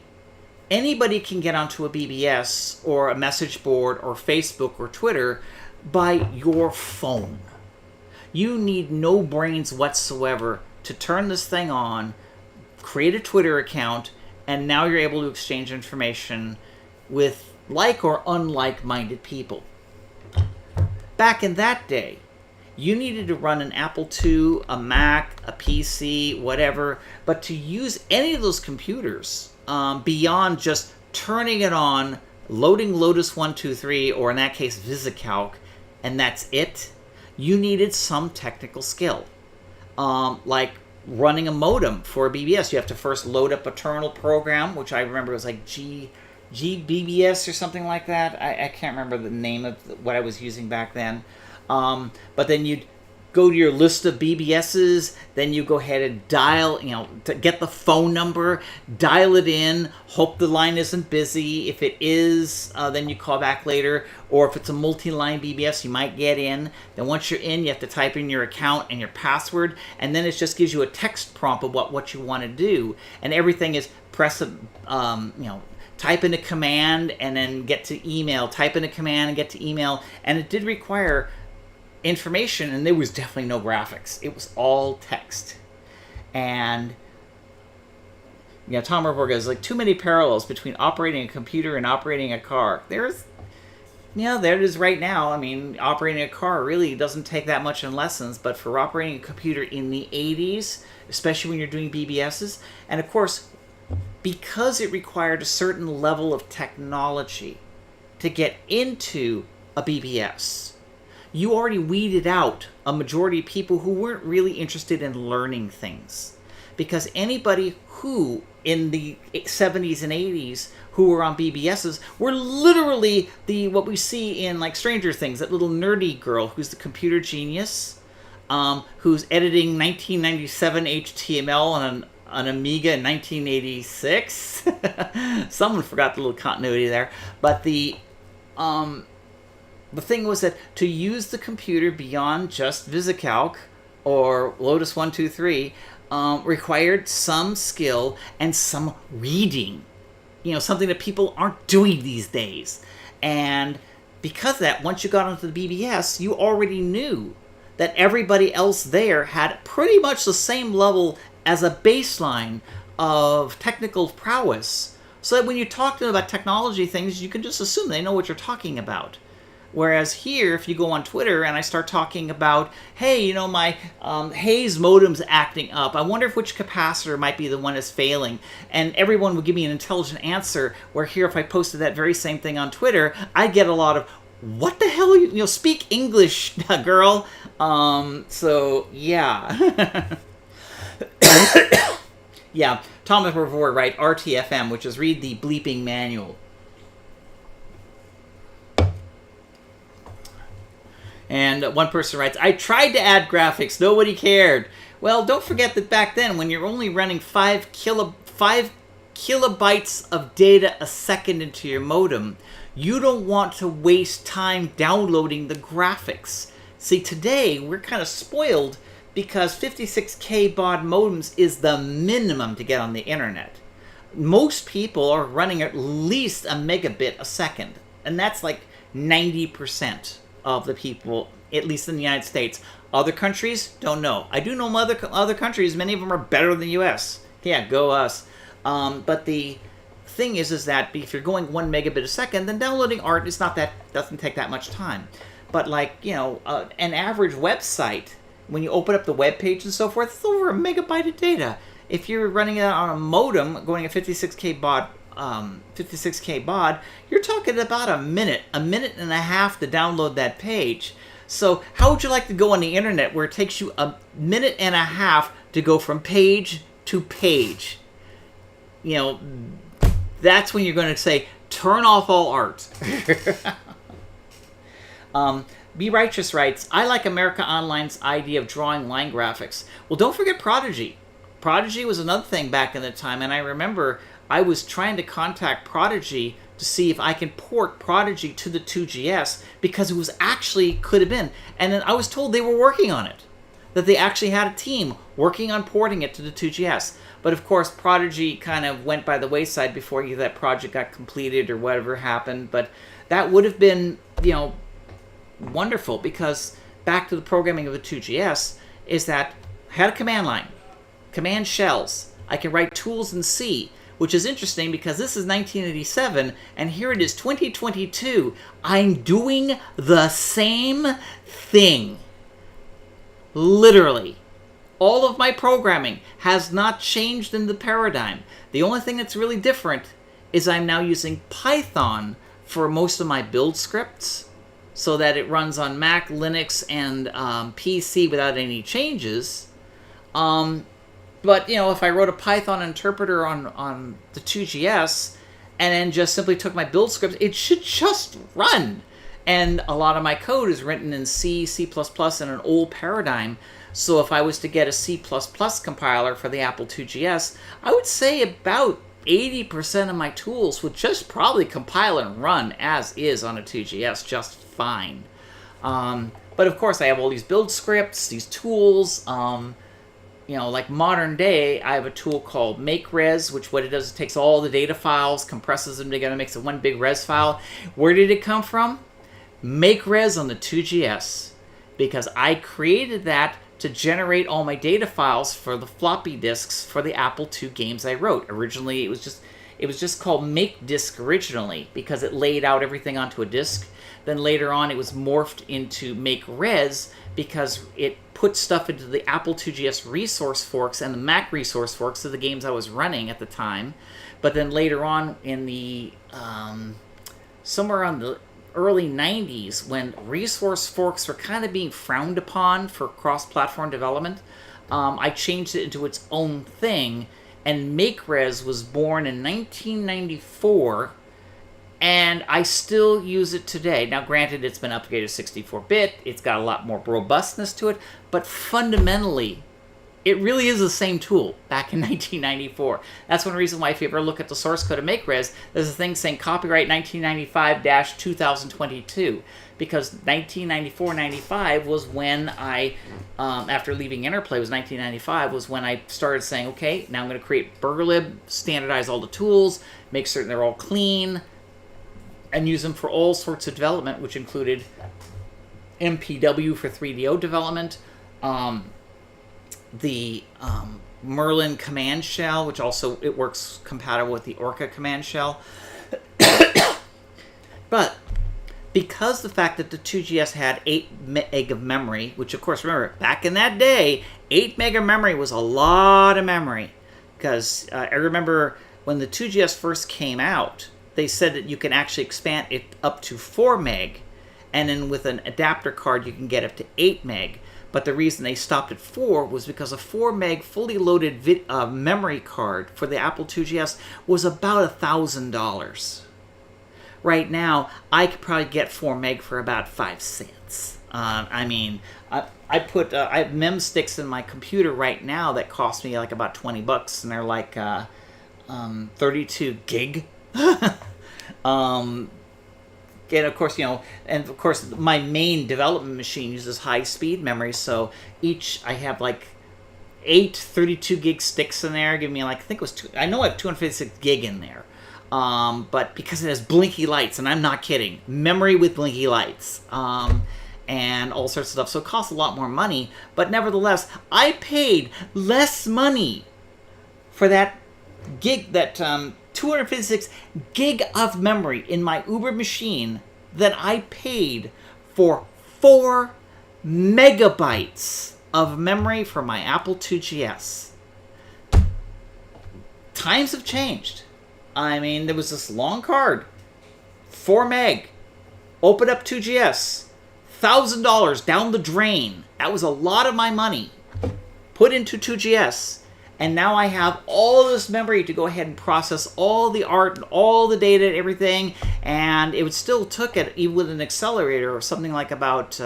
anybody can get onto a BBS or a message board or Facebook or Twitter by your phone. You need no brains whatsoever to turn this thing on, create a Twitter account, and now you're able to exchange information with like or unlike-minded people. Back in that day, you needed to run an Apple II, a Mac, a PC, whatever, but to use any of those computers beyond just turning it on, loading Lotus 123, or in that case, VisiCalc, and that's it, you needed some technical skill. Like running a modem for a BBS, you have to first load up a terminal program, which I remember was like GBBS or something like that. I can't remember the name of what I was using back then. But then you'd go to your list of BBSs, then you go ahead and dial, to get the phone number, dial it in, hope the line isn't busy. If it is, then you call back later. Or if it's a multi-line BBS, you might get in. Then once you're in, you have to type in your account and your password, and then it just gives you a text prompt of what you want to do. And everything is press type in a command and then get to email, type in a command and get to email. And it did require information, and there was definitely no graphics. It was all text. And Tom Roborg is like, too many parallels between operating a computer and operating a car. There it is right now. I mean, operating a car really doesn't take that much in lessons, but for operating a computer in the 80s, especially when you're doing BBSs, and of course, because it required a certain level of technology to get into a BBS, you already weeded out a majority of people who weren't really interested in learning things. Because anybody who, in the 70s and 80s, who were on BBSs were literally what we see in like Stranger Things, that little nerdy girl who's the computer genius, who's editing 1997 HTML on an Amiga in 1986. Someone forgot the little continuity there. But the thing was that to use the computer beyond just VisiCalc or Lotus 123 required some skill and some reading. Something that people aren't doing these days. And because of that, once you got onto the BBS, you already knew that everybody else there had pretty much the same level as a baseline of technical prowess. So that when you talk to them about technology things, you can just assume they know what you're talking about. Whereas here, if you go on Twitter and I start talking about, hey, my Hayes modem's acting up, I wonder if which capacitor might be the one that's failing, and everyone would give me an intelligent answer, where here, if I posted that very same thing on Twitter, I get a lot of, what the hell, speak English, girl. So, yeah. Yeah, Thomas Revore, right, RTFM, which is read the bleeping manual. And one person writes, I tried to add graphics, nobody cared. Well, don't forget that back then, when you're only running 5 kilobytes of data a second into your modem, you don't want to waste time downloading the graphics. See, today, we're kind of spoiled because 56K baud modems is the minimum to get on the internet. Most people are running at least a megabit a second, and that's like 90%. Of the people, at least in the United States. Other countries, don't know. I do know other countries, many of them are better than the US. Yeah, go us. But the thing is that if you're going 1 megabit a second, then downloading art doesn't take that much time. But an average website, when you open up the web page and so forth, it's over a megabyte of data. If you're running it on a modem, going at 56K baud, you're talking about a minute and a half to download that page. So how would you like to go on the internet where it takes you a minute and a half to go from page to page? That's when you're going to say, turn off all art. Be Righteous writes, I like America Online's idea of drawing line graphics. Well, don't forget Prodigy. Prodigy was another thing back in the time, and I remember I was trying to contact Prodigy to see if I can port Prodigy to the 2GS because it was actually could have been. And then I was told they were working on it, that they actually had a team working on porting it to the 2GS. But of course, Prodigy kind of went by the wayside before that project got completed or whatever happened. But that would have been, wonderful, because back to the programming of the 2GS is that I had a command line, command shells. I can write tools in C, which is interesting because this is 1987 and here it is 2022. I'm doing the same thing. Literally. All of my programming has not changed in the paradigm. The only thing that's really different is I'm now using Python for most of my build scripts so that it runs on Mac, Linux, and PC without any changes. But, if I wrote a Python interpreter on the 2GS and then just simply took my build scripts, it should just run. And a lot of my code is written in C, C++, in an old paradigm. So if I was to get a C++ compiler for the Apple IIgs, I would say about 80% of my tools would just probably compile and run as is on a 2GS just fine. But of course, I have all these build scripts, these tools. Like modern day, I have a tool called MakeRes, which what it does is it takes all the data files, compresses them together, makes it one big res file. Where did it come from? MakeRes on the 2GS, because I created that to generate all my data files for the floppy disks for the Apple II games I wrote. Originally, it was just called MakeDisk originally because it laid out everything onto a disk. Then later on, it was morphed into MakeRes because it put stuff into the Apple IIgs resource forks and the Mac resource forks of the games I was running at the time. But then later on in the somewhere around the early 90s, when resource forks were kind of being frowned upon for cross-platform development, I changed it into its own thing, and MakeRes was born in 1994, and I still use it today. Now, granted, it's been upgraded to 64-bit, it's got a lot more robustness to it, but fundamentally, it really is the same tool back in 1994. That's one reason why if you ever look at the source code of MakeRes, there's a thing saying copyright 1995-2022, because 1994-95 was when I, after leaving Interplay, was 1995, was when I started saying, okay, now I'm going to create BurgerLib, standardize all the tools, make certain they're all clean, and use them for all sorts of development, which included MPW for 3DO development, the Merlin command shell, which also it works compatible with the Orca command shell. But because the fact that the 2GS had 8 meg of memory, which of course, remember, back in that day, 8 meg of memory was a lot of memory. Because I remember when the 2GS first came out, they said that you can actually expand it up to 4 meg. And then with an adapter card, you can get up to 8 meg. But the reason they stopped at 4 was because a 4 meg fully loaded memory card for the Apple IIgs was about $1,000. Right now, I could probably get 4 meg for about 5 cents. I have mem sticks in my computer right now that cost me like about $20, and they're like 32 gig. And of course, my main development machine uses high-speed memory, so I have like 8 32 gig sticks in there, giving me like, I think it was I have 256 gig in there. But because it has blinky lights, and I'm not kidding, memory with blinky lights, and all sorts of stuff, so it costs a lot more money, but nevertheless, I paid less money for that gig, that 256 gig of memory in my Uber machine than I paid for 4 megabytes of memory for my Apple IIgs. Times have changed. I mean, there was this long card, 4 meg, open up 2GS, $1,000 down the drain. That was a lot of my money put into 2GS. And now I have all this memory to go ahead and process all the art and all the data and everything. And it would still took it, even with an accelerator, or something like about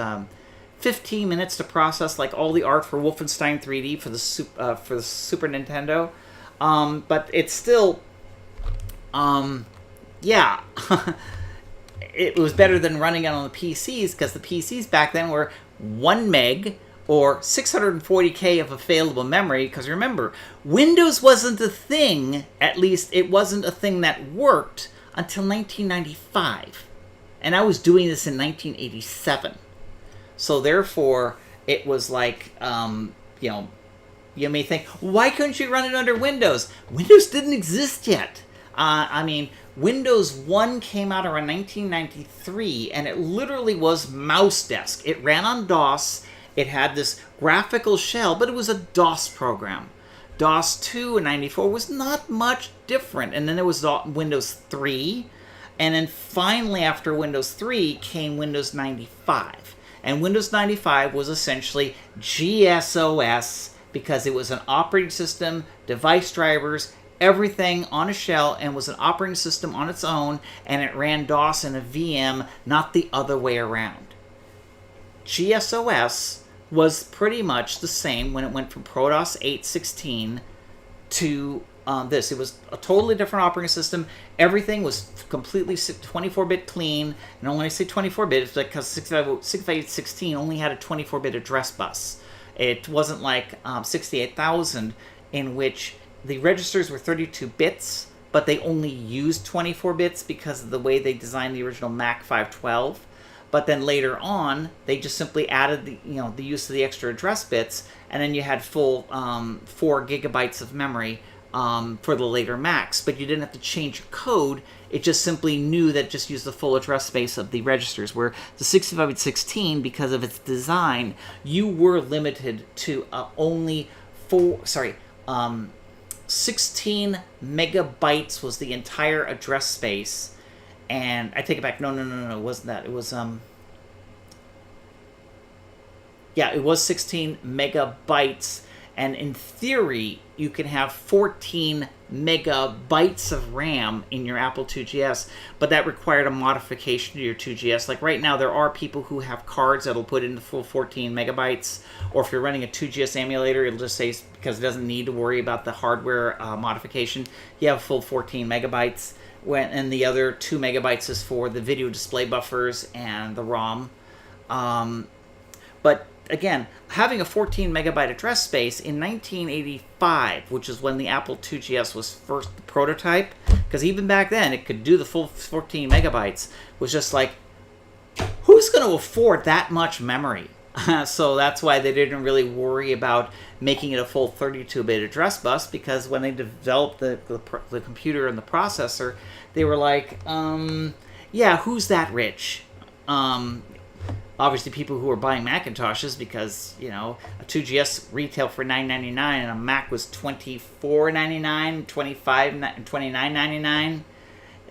15 minutes to process like all the art for Wolfenstein 3D for the Super Nintendo. But it's still, yeah, it was better than running it on the PCs, because the PCs back then were 1 meg or 640K of available memory. Because remember, Windows wasn't a thing, at least it wasn't a thing that worked until 1995. And I was doing this in 1987. So therefore, it was like, you know, you may think, why couldn't you run it under Windows? Windows didn't exist yet. I mean, Windows 1 came out around 1993, and it literally was mouse desk. It ran on DOS. It had this graphical shell, but it was a DOS program. DOS 2 in 94 was not much different. And then there was Windows 3. And then finally, after Windows 3, came Windows 95. And Windows 95 was essentially GSOS, because it was an operating system, device drivers, everything on a shell, and was an operating system on its own, and it ran DOS in a VM, not the other way around. GSOS was pretty much the same when it went from ProDOS 8.16 to this. It was a totally different operating system. Everything was completely 24-bit clean. And when I say 24-bit, it's because 658.16 only had a 24-bit address bus. It wasn't like 68,000, in which the registers were 32 bits, but they only used 24 bits because of the way they designed the original Mac 512. But then later on, they just simply added the use of the extra address bits, and then you had full 4 gigabytes of memory for the later Macs. But you didn't have to change your code. It just simply knew that it just used the full address space of the registers. Where the 6516, because of its design, you were limited to only 16 megabytes was the entire address space. And I take it back. No, it wasn't that. It was, it was 16 megabytes. And in theory, you can have 14 megabytes of RAM in your Apple IIgs, but that required a modification to your 2GS. Like right now, there are people who have cards that'll put in the full 14 megabytes, or if you're running a 2GS emulator, it'll just say, because it doesn't need to worry about the hardware modification, you have full 14 megabytes. And the other 2 megabytes is for the video display buffers and the ROM. But again, having a 14 megabyte address space in 1985, which is when the Apple IIgs was first the prototype, because even back then it could do the full 14 megabytes, was just like, who's going to afford that much memory? So that's why they didn't really worry about making it a full 32-bit address bus, because when they developed the computer and the processor, they were like, yeah, who's that rich? Obviously, people who were buying Macintoshes, because, a 2GS retailed for $9.99 and a Mac was $24.99, $29.99.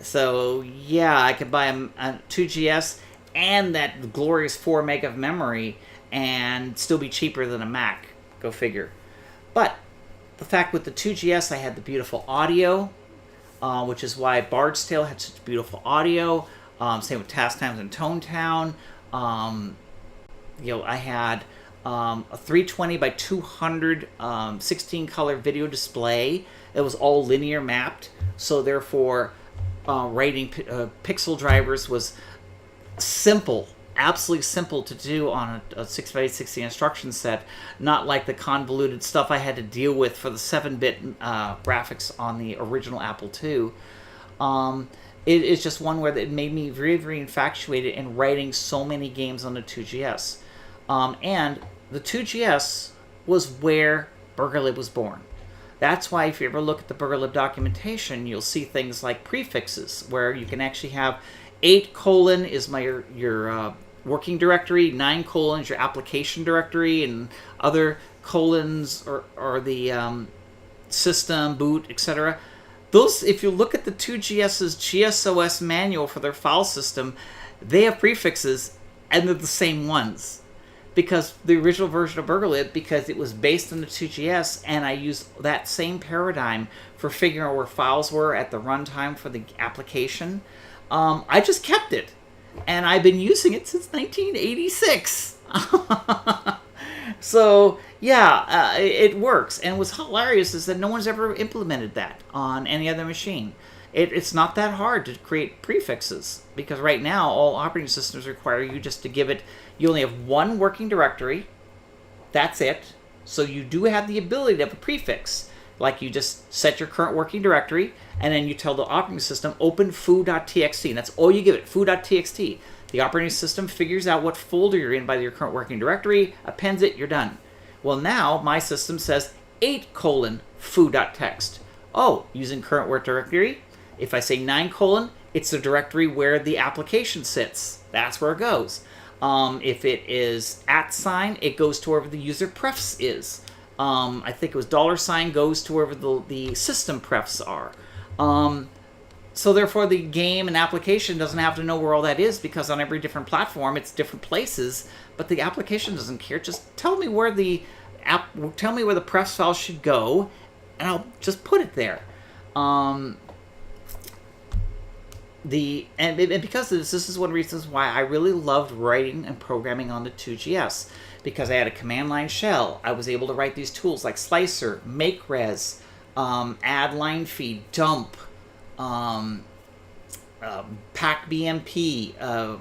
So, yeah, I could buy a 2GS and that glorious 4 meg of memory and still be cheaper than a Mac. Go figure. But the fact with the 2GS, I had the beautiful audio, which is why Bard's Tale had such beautiful audio. Same with Task Times and Tone Town. I had a 320 by 200 16-color video display. It was all linear mapped, so therefore writing pixel drivers was simple, absolutely simple to do on a 6x16 instruction set, not like the convoluted stuff I had to deal with for the 7-bit graphics on the original Apple II. It is just one where it made me very, very infatuated in writing so many games on the 2GS. And the 2GS was where BurgerLib was born. That's why if you ever look at the BurgerLib documentation, you'll see things like prefixes, where you can actually have 8 : is your working directory, 9 : is your application directory, and other colons or the system, boot, etc. Those, if you look at the 2GS's GSOS manual for their file system, they have prefixes, and they're the same ones. because the original version of BurgerLib, because it was based on the 2GS, and I used that same paradigm for figuring out where files were at the runtime for the application. I just kept it, and I've been using it since 1986. So yeah, it works. And what's hilarious is that no one's ever implemented that on any other machine. It's not that hard to create prefixes, because right now all operating systems require you just to give it, you only have one working directory, that's it. So you do have the ability to have a prefix, like you just set your current working directory, and then you tell the operating system, open foo.txt, and that's all you give it, foo.txt. The operating system figures out what folder you're in by your current working directory, appends it, you're done. Well, now my system says 8:foo.txt. Oh, using current work directory. If I say 9:, it's the directory where the application sits. That's where it goes. If it is @, it goes to wherever the user prefs is. I think it was $, goes to wherever the system prefs are. So therefore, the game and application doesn't have to know where all that is, because on every different platform, it's different places. But the application doesn't care. Just tell me where the prefs file should go, and I'll just put it there. And because of this is one of the reasons why I really loved writing and programming on the 2GS, because I had a command line shell. I was able to write these tools like slicer, make res, add line feed, dump, pack BMP,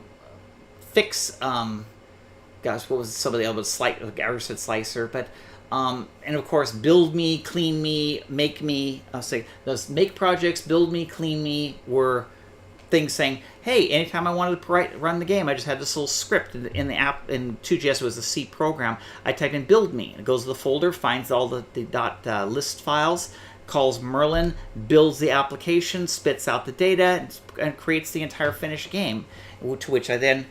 fix. Gosh, what was some of the other I already said slicer, but. And of course, build me, clean me, make me. I'll say those make projects, build me, clean me were things saying, hey, anytime I wanted to run the game, I just had this little script in the app. In 2GS, it was a C program. I typed in build me. And it goes to the folder, finds all the .list files, calls Merlin, builds the application, spits out the data, and creates the entire finished game, to which I then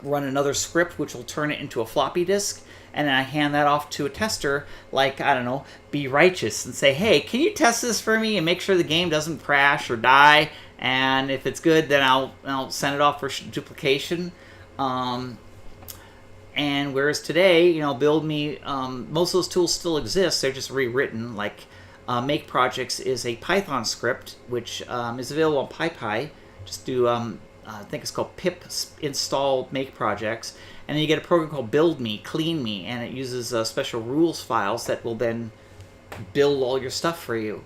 run another script, which will turn it into a floppy disk. And then I hand that off to a tester, like, I don't know, Be Righteous, and say, hey, can you test this for me and make sure the game doesn't crash or die? And if it's good, then I'll send it off for duplication. And whereas today, build me, most of those tools still exist. They're just rewritten. Like make projects is a Python script, which is available on PyPy. Just do, I think it's called pip install make projects. And then you get a program called Build Me, Clean Me, and it uses special rules files that will then build all your stuff for you.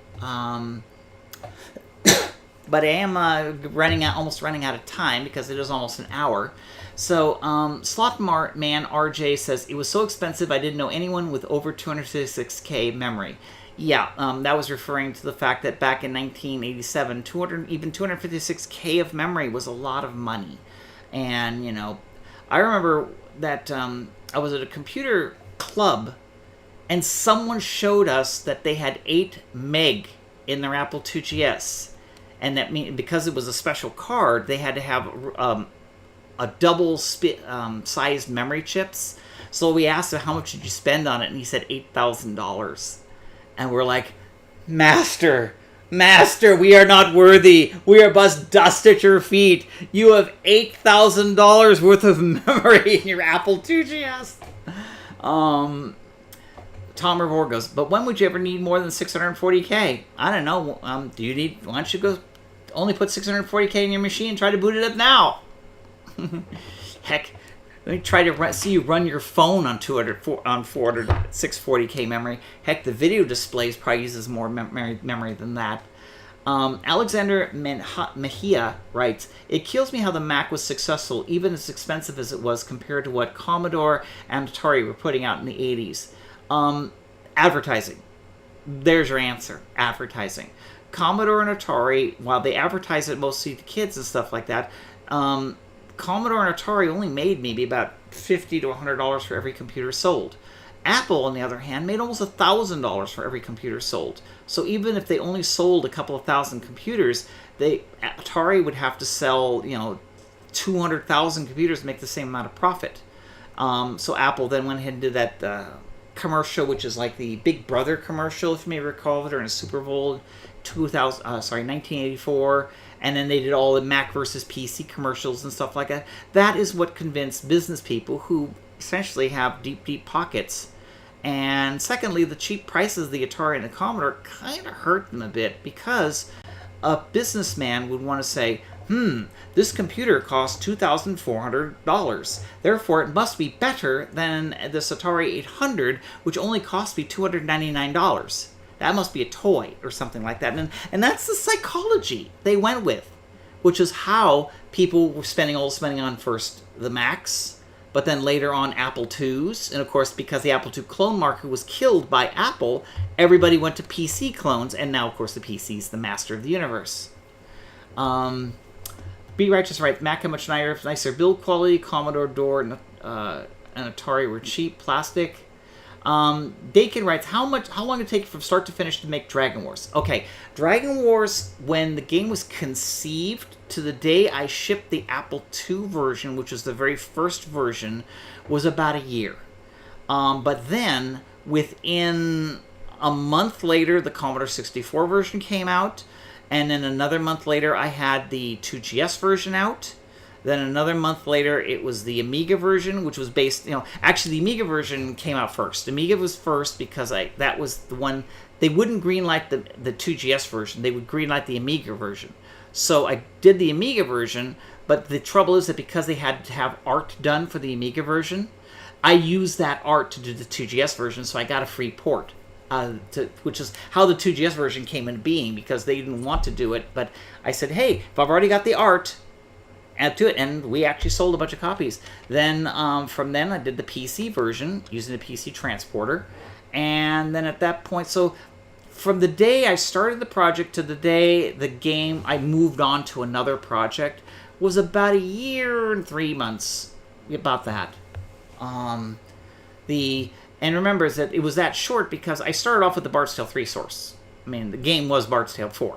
But I am almost running out of time, because it is almost an hour. So Slotman RJ says, it was so expensive I didn't know anyone with over 256K memory. Yeah, that was referring to the fact that back in 1987, even 256K of memory was a lot of money. And, I remember that I was at a computer club, and someone showed us that they had 8 meg in their Apple IIgs, and that because it was a special card, they had to have a double sized memory chips. So we asked him, how much did you spend on it? And he said $8,000. And we're like, Master, we are not worthy. We are but dust at your feet. You have $8,000 worth of memory in your Apple IIgs. Tom Revor goes, but when would you ever need more than 640K? I don't know. Why don't you go only put 640K in your machine and try to boot it up now? Heck, let me try to see you run your phone on 640K memory. Heck, the video displays probably uses more memory than that. Alexander Mejia writes, it kills me how the Mac was successful, even as expensive as it was, compared to what Commodore and Atari were putting out in the 80s. Advertising. There's your answer. Advertising. Commodore and Atari, while they advertise it mostly to kids and stuff like that, Commodore and Atari only made maybe about $50 to $100 for every computer sold. Apple, on the other hand, made almost $1,000 for every computer sold. So even if they only sold a couple of thousand computers, Atari would have to sell 200,000 computers to make the same amount of profit. So Apple then went ahead and did that commercial, which is like the Big Brother commercial, if you may recall it, during a Super Bowl 1984. And then they did all the Mac versus PC commercials and stuff like that. That is what convinced business people who essentially have deep, deep pockets. And secondly, the cheap prices of the Atari and the Commodore kind of hurt them a bit, because a businessman would want to say, this computer costs $2,400. Therefore, it must be better than this Atari 800, which only cost me $299. That must be a toy or something like that. And that's the psychology they went with, which is how people were spending on first the Macs, but then later on Apple IIs. And of course, because the Apple II clone market was killed by Apple, everybody went to PC clones, and now, of course, the PC is the master of the universe. Be Righteous writes, Mac had much nicer build quality. Commodore Door and Atari were cheap, plastic. Dakin writes, how long did it take from start to finish to make Dragon Wars? Okay, Dragon Wars, when the game was conceived to the day I shipped the Apple II version, which was the very first version, was about a year. But then, within a month later, the Commodore 64 version came out. And then another month later, I had the 2GS version out. Then another month later, it was the Amiga version, which was based, actually the Amiga version came out first. Amiga was first because that was the one, they wouldn't greenlight the 2GS version. They would greenlight the Amiga version. So I did the Amiga version, but the trouble is that because they had to have art done for the Amiga version, I used that art to do the 2GS version, so I got a free port. Which is how the 2GS version came into being, because they didn't want to do it. But I said, hey, if I've already got the art, add to it. And we actually sold a bunch of copies. Then from then I did the PC version using the PC transporter. And then at that point, so from the day I started the project to the day the game, I moved on to another project, was about a year and 3 months. About that. And remember is that it was that short because I started off with the Bard's Tale 3 source. I mean, the game was Bard's Tale 4.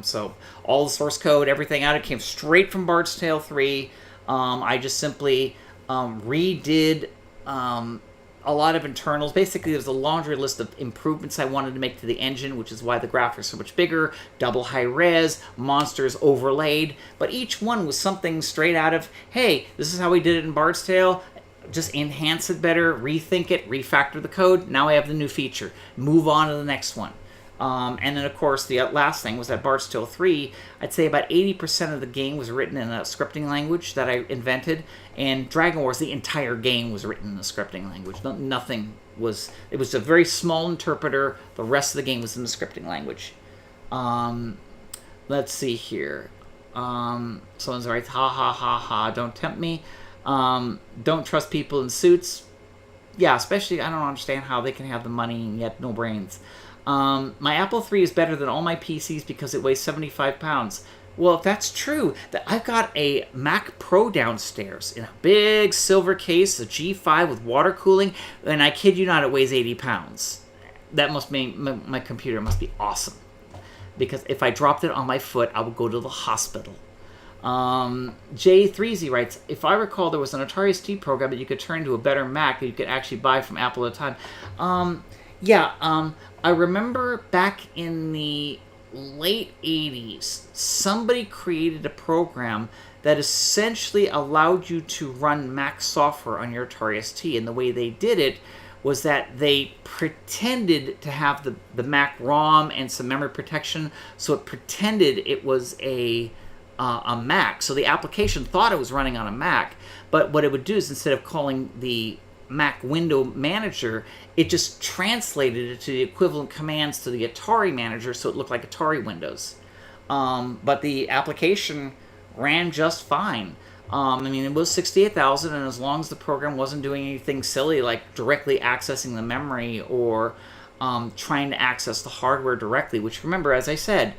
So all the source code, everything out, it came straight from Bard's Tale 3. I just simply redid a lot of internals. Basically, there's a laundry list of improvements I wanted to make to the engine, which is why the graphics are so much bigger, double high res, monsters overlaid. But each one was something straight out of, hey, this is how we did it in Bard's Tale. Just enhance it better, rethink it, refactor the code. Now I have the new feature. Move on to the next one. And then, of course, the last thing was that Bard's Tale 3, I'd say about 80% of the game was written in a scripting language that I invented. And Dragon Wars, the entire game was written in a scripting language. Nothing was... It was a very small interpreter. The rest of the game was in the scripting language. Let's see here. Someone's right. Ha, ha, ha, ha. Don't tempt me. Don't trust people in suits. Yeah, especially I don't understand how they can have the money and yet no brains. My Apple III is better than all my PCs because it weighs 75 pounds. Well, if that's true, I've got a Mac Pro downstairs in a big silver case, a G5 with water cooling, and I kid you not, it weighs 80 pounds. That must mean my computer must be awesome. Because if I dropped it on my foot, I would go to the hospital. J3Z writes, if I recall, there was an Atari ST program that you could turn into a better Mac that you could actually buy from Apple at the time. I remember back in the late 80s, somebody created a program that essentially allowed you to run Mac software on your Atari ST, and the way they did it was that they pretended to have the Mac ROM and some memory protection, so it pretended it was a Mac. So the application thought it was running on a Mac, but what it would do is instead of calling the Mac window manager, it just translated it to the equivalent commands to the Atari manager, so it looked like Atari Windows. But the application ran just fine. It was 68,000, and as long as the program wasn't doing anything silly like directly accessing the memory or trying to access the hardware directly, which remember, as I said,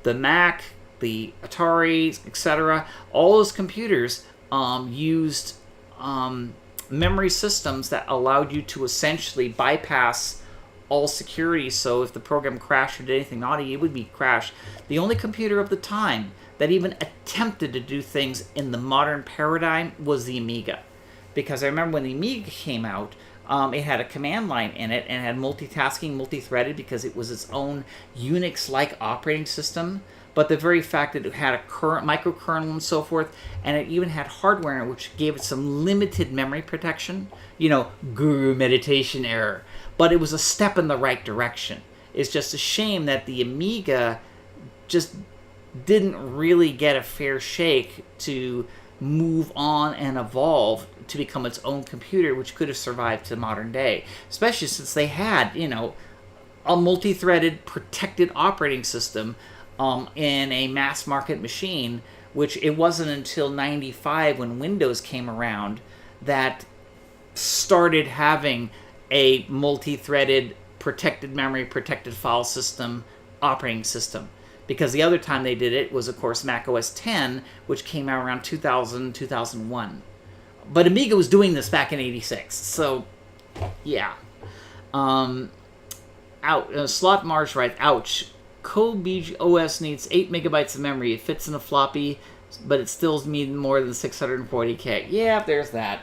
the Mac, the Atari, etc., all those computers used memory systems that allowed you to essentially bypass all security. So if the program crashed or did anything naughty, it would be crashed. The only computer of the time that even attempted to do things in the modern paradigm was the Amiga. Because I remember when the Amiga came out, it had a command line in it and had multitasking, multi-threaded, because it was its own Unix-like operating system. but the very fact that it had a current microkernel and so forth, and it even had hardware in it which gave it some limited memory protection, guru meditation error, but it was a step in the right direction. It's just a shame that the Amiga just didn't really get a fair shake to move on and evolve to become its own computer, which could have survived to modern day, especially since they had, a multi-threaded protected operating system in a mass market machine, which it wasn't until 95 when Windows came around that started having a multi-threaded protected memory, protected file system operating system. Because the other time they did it was, of course, Mac OS X, which came out around 2000, 2001. But Amiga was doing this back in 86. So, yeah. Slot Marsh writes, ouch. Kobe OS needs 8 megabytes of memory. It fits in a floppy, but it still needs more than 640K. Yeah, there's that.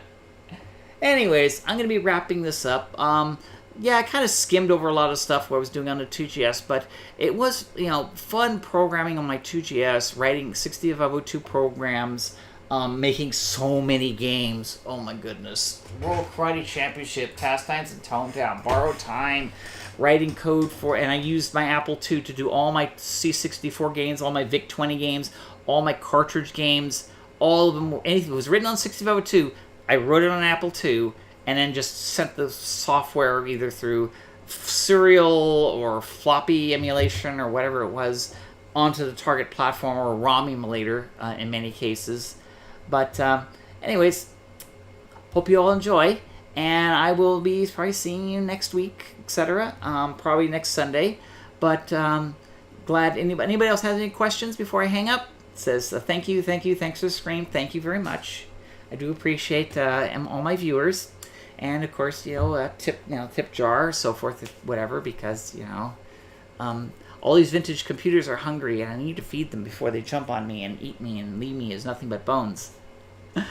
Anyways, I'm going to be wrapping this up. I kind of skimmed over a lot of stuff what I was doing on the 2GS, but it was, fun programming on my 2GS, writing 6502 programs, making so many games. Oh my goodness. World Karate Championship, Pastimes in Tone Town, Borrow Time, writing code for, and I used my Apple II to do all my C64 games, all my VIC-20 games, all my cartridge games, all of them, anything that was written on 6502, I wrote it on Apple II, and then just sent the software either through serial or floppy emulation or whatever it was onto the target platform, or a ROM emulator in many cases. But anyways, hope you all enjoy, and I will be probably seeing you next week, etc. Probably next Sunday. But glad anybody else has any questions before I hang up. It says thank you, thanks for the stream, thank you very much. I do appreciate all my viewers. And of course, tip jar, so forth, whatever, because all these vintage computers are hungry, and I need to feed them before they jump on me and eat me and leave me as nothing but bones.